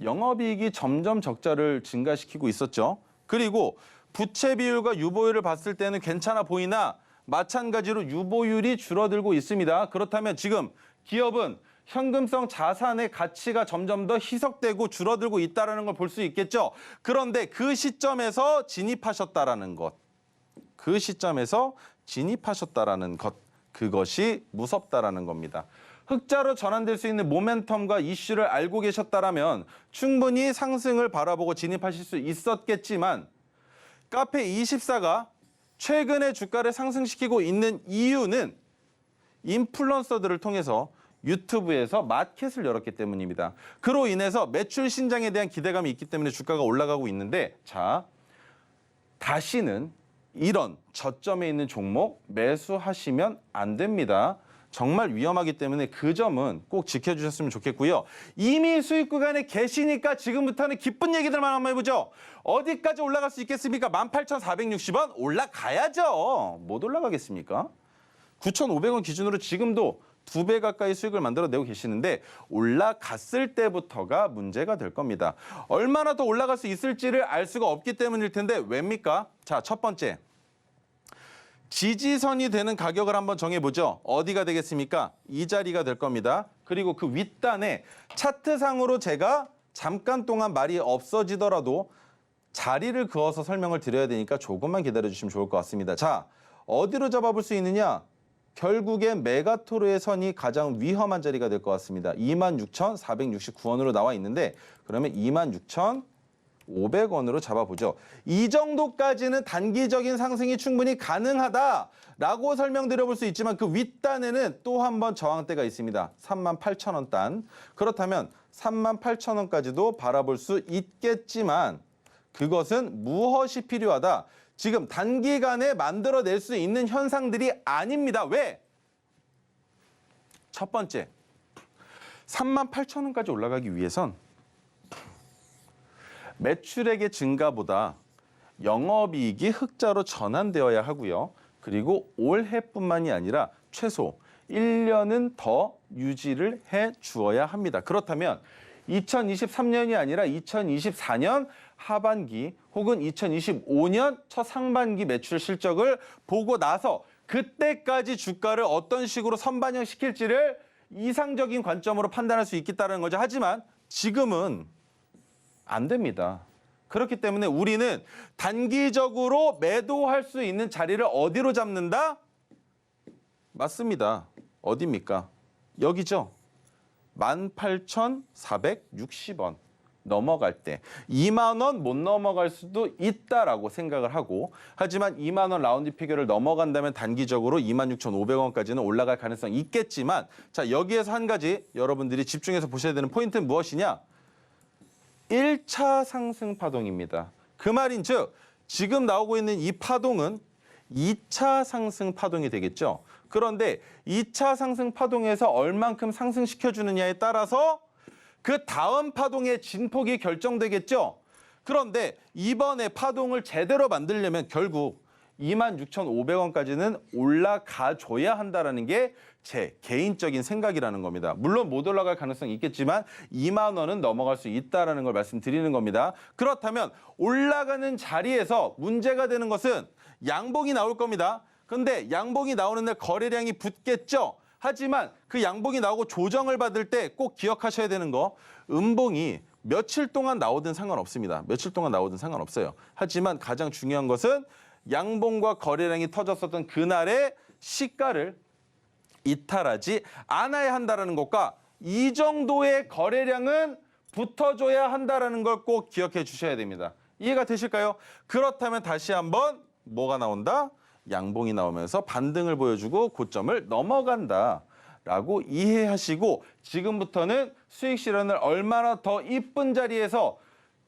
영업이익이 점점 적자를 증가시키고 있었죠. 그리고 부채 비율과 유보율을 봤을 때는 괜찮아 보이나 마찬가지로 유보율이 줄어들고 있습니다. 그렇다면 지금 기업은 현금성 자산의 가치가 점점 더 희석되고 줄어들고 있다는 걸 볼 수 있겠죠. 그런데 그 시점에서 진입하셨다라는 것, 그것이 무섭다라는 겁니다. 흑자로 전환될 수 있는 모멘텀과 이슈를 알고 계셨다라면 충분히 상승을 바라보고 진입하실 수 있었겠지만 카페24가 최근에 주가를 상승시키고 있는 이유는 인플루언서들을 통해서 유튜브에서 마켓을 열었기 때문입니다. 그로 인해서 매출 신장에 대한 기대감이 있기 때문에 주가가 올라가고 있는데, 자, 다시는 이런 저점에 있는 종목 매수하시면 안 됩니다. 정말 위험하기 때문에 그 점은 꼭 지켜주셨으면 좋겠고요. 이미 수익 구간에 계시니까 지금부터는 기쁜 얘기들만 한번 해보죠. 어디까지 올라갈 수 있겠습니까? 18,460원 올라가야죠. 못 올라가겠습니까? 9,500원 기준으로 지금도 2배 가까이 수익을 만들어내고 계시는데 올라갔을 때부터가 문제가 될 겁니다. 얼마나 더 올라갈 수 있을지를 알 수가 없기 때문일 텐데 왜입니까? 자, 첫 번째. 지지선이 되는 가격을 한번 정해보죠. 어디가 되겠습니까? 이 자리가 될 겁니다. 그리고 그 윗단에 차트상으로 제가 잠깐 동안 말이 없어지더라도 자리를 그어서 설명을 드려야 되니까 조금만 기다려주시면 좋을 것 같습니다. 자, 어디로 잡아볼 수 있느냐? 결국엔 메가토르의 선이 가장 위험한 자리가 될 것 같습니다. 26,469원으로 나와 있는데 그러면 26,500원으로 잡아보죠. 이 정도까지는 단기적인 상승이 충분히 가능하다라고 설명드려볼 수 있지만 그 윗단에는 또 한 번 저항대가 있습니다. 38,000원 단. 그렇다면 38,000원까지도 바라볼 수 있겠지만 그것은 무엇이 필요하다? 지금 단기간에 만들어낼 수 있는 현상들이 아닙니다. 왜? 첫 번째, 38,000원까지 올라가기 위해선 매출액의 증가보다 영업이익이 흑자로 전환되어야 하고요. 그리고 올해뿐만이 아니라 최소 1년은 더 유지를 해 주어야 합니다. 그렇다면 2023년이 아니라 2024년 하반기 혹은 2025년 첫 상반기 매출 실적을 보고 나서 그때까지 주가를 어떤 식으로 선반영시킬지를 이상적인 관점으로 판단할 수 있겠다는 거죠. 하지만 지금은 안 됩니다. 그렇기 때문에 우리는 단기적으로 매도할 수 있는 자리를 어디로 잡는다? 맞습니다. 어디입니까? 여기죠. 18,460원 넘어갈 때 2만 원 못 넘어갈 수도 있다라고 생각을 하고 하지만 2만 원 라운드 피겨를 넘어간다면 단기적으로 26,500원까지는 올라갈 가능성이 있겠지만 자 여기에서 한 가지 여러분들이 집중해서 보셔야 되는 포인트는 무엇이냐? 1차 상승 파동입니다. 그 말인즉 지금 나오고 있는 이 파동은 2차 상승 파동이 되겠죠. 그런데 2차 상승 파동에서 얼만큼 상승시켜주느냐에 따라서 그 다음 파동의 진폭이 결정되겠죠. 그런데 이번에 파동을 제대로 만들려면 결국 26,500원까지는 올라가줘야 한다는 게 제 개인적인 생각이라는 겁니다. 물론 못 올라갈 가능성이 있겠지만 2만 원은 넘어갈 수 있다는 걸 말씀드리는 겁니다. 그렇다면 올라가는 자리에서 문제가 되는 것은 양봉이 나올 겁니다. 근데 양봉이 나오는 날 거래량이 붙겠죠. 하지만 그 양봉이 나오고 조정을 받을 때 꼭 기억하셔야 되는 거 음봉이 며칠 동안 나오든 상관없습니다. 며칠 동안 나오든 상관없어요. 하지만 가장 중요한 것은 양봉과 거래량이 터졌었던 그날의 시가를 이탈하지 않아야 한다는 것과 이 정도의 거래량은 붙어줘야 한다라는 걸 꼭 기억해 주셔야 됩니다. 이해가 되실까요? 그렇다면 다시 한번 뭐가 나온다? 양봉이 나오면서 반등을 보여주고 고점을 넘어간다라고 이해하시고 지금부터는 수익 실현을 얼마나 더 이쁜 자리에서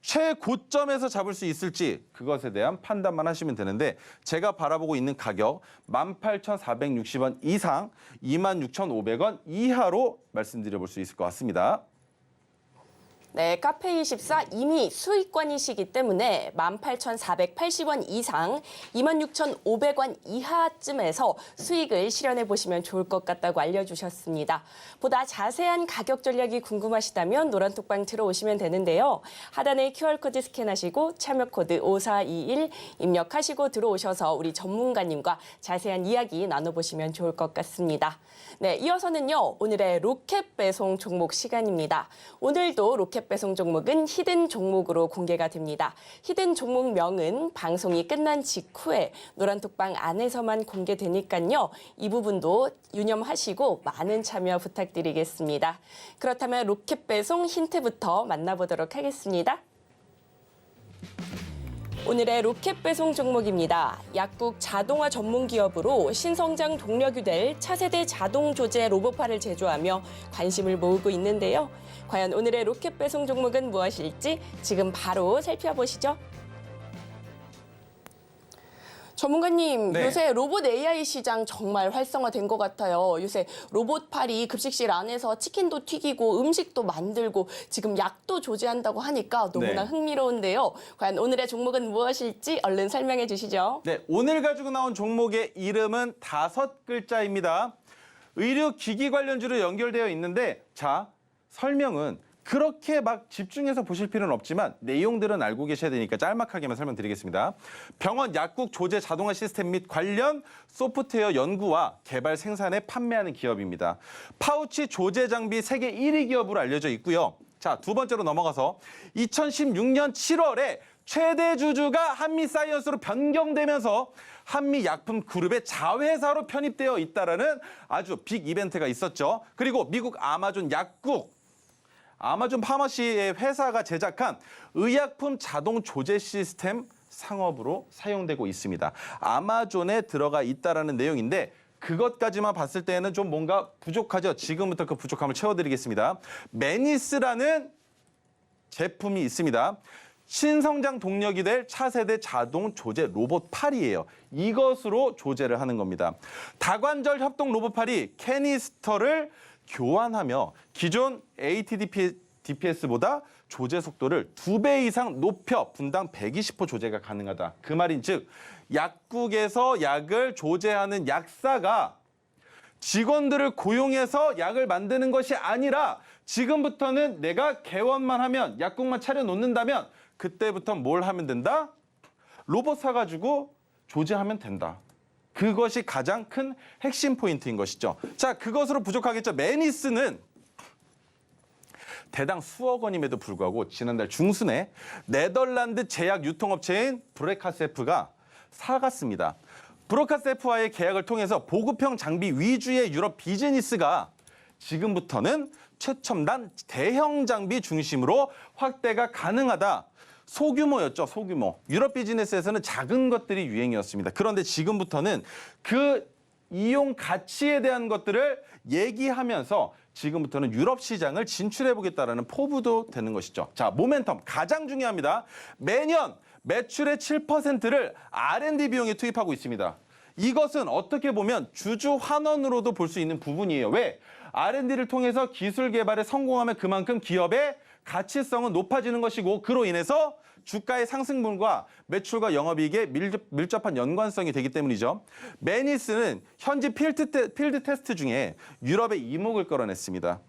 최고점에서 잡을 수 있을지 그것에 대한 판단만 하시면 되는데 제가 바라보고 있는 가격 18,460원 이상 26,500원 이하로 말씀드려볼 수 있을 것 같습니다. 네, 카페24 이미 수익권이시기 때문에 18,480원 이상 26,500원 이하쯤에서 수익을 실현해 보시면 좋을 것 같다고 알려주셨습니다. 보다 자세한 가격 전략이 궁금하시다면 노란톡방 들어오시면 되는데요. 하단에 QR코드 스캔하시고 참여 코드 5421 입력하시고 들어오셔서 우리 전문가님과 자세한 이야기 나눠보시면 좋을 것 같습니다. 네, 이어서는요. 오늘의 로켓 배송 종목 시간입니다. 오늘도 로켓 배송 종목은 히든 종목으로 공개가 됩니다. 히든 종목명은 방송이 끝난 직후에 노란톡방 안에서만 공개되니까요. 이 부분도 유념하시고 많은 참여 부탁드리겠습니다. 그렇다면 로켓 배송 힌트부터 만나보도록 하겠습니다. 오늘의 로켓 배송 종목입니다. 약국 자동화 전문 기업으로 신성장 동력이 될 차세대 자동 조제 로봇팔을 제조하며 관심을 모으고 있는데요. 과연 오늘의 로켓 배송 종목은 무엇일지 지금 바로 살펴보시죠. 전문가님, 네. 요새 로봇 AI 시장 정말 활성화된 것 같아요. 요새 로봇팔이 급식실 안에서 치킨도 튀기고 음식도 만들고 지금 약도 조제한다고 하니까 너무나 네. 흥미로운데요. 과연 오늘의 종목은 무엇일지 얼른 설명해 주시죠. 네, 오늘 가지고 나온 종목의 이름은 5글자입니다. 의료기기 관련주로 연결되어 있는데 자, 설명은 그렇게 막 집중해서 보실 필요는 없지만 내용들은 알고 계셔야 되니까 짤막하게만 설명드리겠습니다. 병원 약국 조제 자동화 시스템 및 관련 소프트웨어 연구와 개발 생산에 판매하는 기업입니다. 파우치 조제 장비 세계 1위 기업으로 알려져 있고요. 자, 두 번째로 넘어가서 2016년 7월에 최대 주주가 한미사이언스로 변경되면서 한미약품 그룹의 자회사로 편입되어 있다라는 아주 빅 이벤트가 있었죠. 그리고 미국 아마존 약국 아마존 파머시의 회사가 제작한 의약품 자동 조제 시스템 상업으로 사용되고 있습니다. 아마존에 들어가 있다라는 내용인데 그것까지만 봤을 때는 좀 뭔가 부족하죠. 지금부터 그 부족함을 채워드리겠습니다. 매니스라는 제품이 있습니다. 신성장 동력이 될 차세대 자동 조제 로봇팔이에요. 이것으로 조제를 하는 겁니다. 다관절 협동 로봇팔이 캐니스터를 교환하며 기존 ATDPS보다 조제 속도를 2배 이상 높여 분당 120호 조제가 가능하다. 그 말인즉 약국에서 약을 조제하는 약사가 직원들을 고용해서 약을 만드는 것이 아니라 지금부터는 내가 개원만 하면 약국만 차려놓는다면 그때부터 뭘 하면 된다? 로봇 사가지고 조제하면 된다. 그것이 가장 큰 핵심 포인트인 것이죠. 자, 그것으로 부족하겠죠. 매니스는 대당 수억 원임에도 불구하고 지난달 중순에 네덜란드 제약 유통업체인 브레카세프가 사갔습니다. 브레카세프와의 계약을 통해서 보급형 장비 위주의 유럽 비즈니스가 지금부터는 최첨단 대형 장비 중심으로 확대가 가능하다. 소규모였죠, 소규모. 유럽 비즈니스에서는 작은 것들이 유행이었습니다. 그런데 지금부터는 그 이용 가치에 대한 것들을 얘기하면서 지금부터는 유럽 시장을 진출해보겠다라는 포부도 되는 것이죠. 자, 모멘텀 가장 중요합니다. 매년 매출의 7%를 R&D 비용에 투입하고 있습니다. 이것은 어떻게 보면 주주 환원으로도 볼 수 있는 부분이에요. 왜? R&D를 통해서 기술 개발에 성공하면 그만큼 기업의 가치성은 높아지는 것이고 그로 인해서 주가의 상승분과 매출과 영업이익에 밀접한 연관성이 되기 때문이죠. 매니스는 현지 필드 테스트 중에 유럽의 이목을 끌어냈습니다.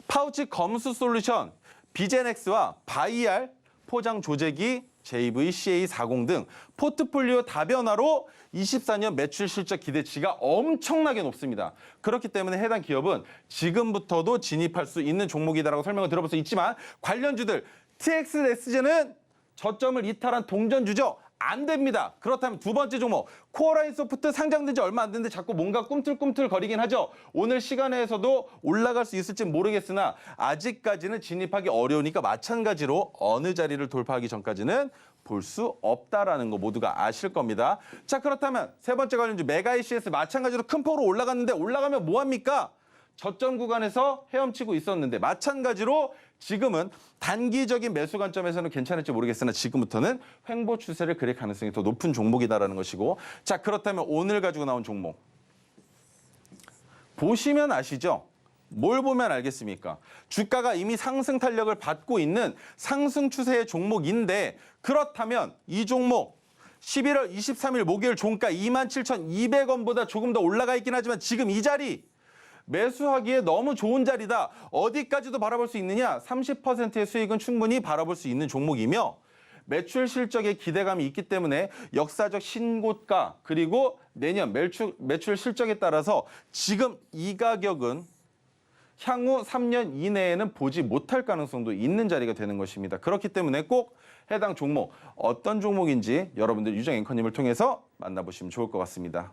파우치 검수 솔루션, 비제넥스와 바이알, 포장 조제기, JVCA40 등 포트폴리오 다변화로 24년 매출 실적 기대치가 엄청나게 높습니다. 그렇기 때문에 해당 기업은 지금부터도 진입할 수 있는 종목이다라고 설명을 들어볼 수 있지만 관련주들 TXS제는 저점을 이탈한 동전주죠. 안 됩니다. 그렇다면 두 번째 종목 코어라인 소프트 상장된 지 얼마 안 됐는데 자꾸 뭔가 꿈틀꿈틀 거리긴 하죠. 오늘 시간에서도 올라갈 수 있을지 모르겠으나 아직까지는 진입하기 어려우니까 마찬가지로 어느 자리를 돌파하기 전까지는 볼 수 없다라는 거 모두가 아실 겁니다. 자, 그렇다면 세 번째 관련주 메가 ECS 마찬가지로 큰 폭으로 올라갔는데 올라가면 뭐합니까? 저점 구간에서 헤엄치고 있었는데 마찬가지로 지금은 단기적인 매수 관점에서는 괜찮을지 모르겠으나 지금부터는 횡보 추세를 그릴 가능성이 더 높은 종목이다라는 것이고, 자, 그렇다면 오늘 가지고 나온 종목 보시면 아시죠? 뭘 보면 알겠습니까? 주가가 이미 상승 탄력을 받고 있는 상승 추세의 종목인데, 그렇다면 이 종목 11월 23일 목요일 종가 27,200원보다 조금 더 올라가 있긴 하지만 지금 이 자리 매수하기에 너무 좋은 자리다. 어디까지도 바라볼 수 있느냐? 30%의 수익은 충분히 바라볼 수 있는 종목이며 매출 실적에 기대감이 있기 때문에 역사적 신고가 그리고 내년 매출 실적에 따라서 지금 이 가격은 향후 3년 이내에는 보지 못할 가능성도 있는 자리가 되는 것입니다. 그렇기 때문에 꼭 해당 종목 어떤 종목인지 여러분들 유정 앵커님을 통해서 만나보시면 좋을 것 같습니다.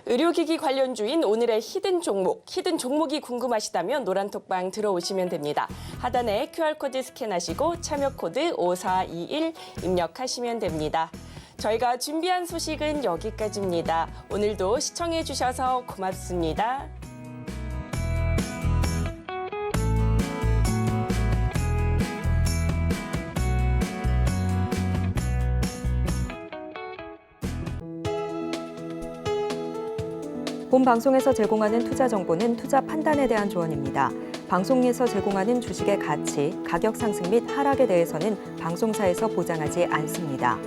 의료기기 관련주인 오늘의 히든 종목이 궁금하시다면 노란톡방 들어오시면 됩니다. 하단에 QR코드 스캔하시고 참여 코드 5421 입력하시면 됩니다. 저희가 준비한 소식은 여기까지입니다. 오늘도 시청해 주셔서 고맙습니다. 본 방송에서 제공하는 투자 정보는 투자 판단에 대한 조언입니다. 방송에서 제공하는 주식의 가치, 가격 상승 및 하락에 대해서는 방송사에서 보장하지 않습니다.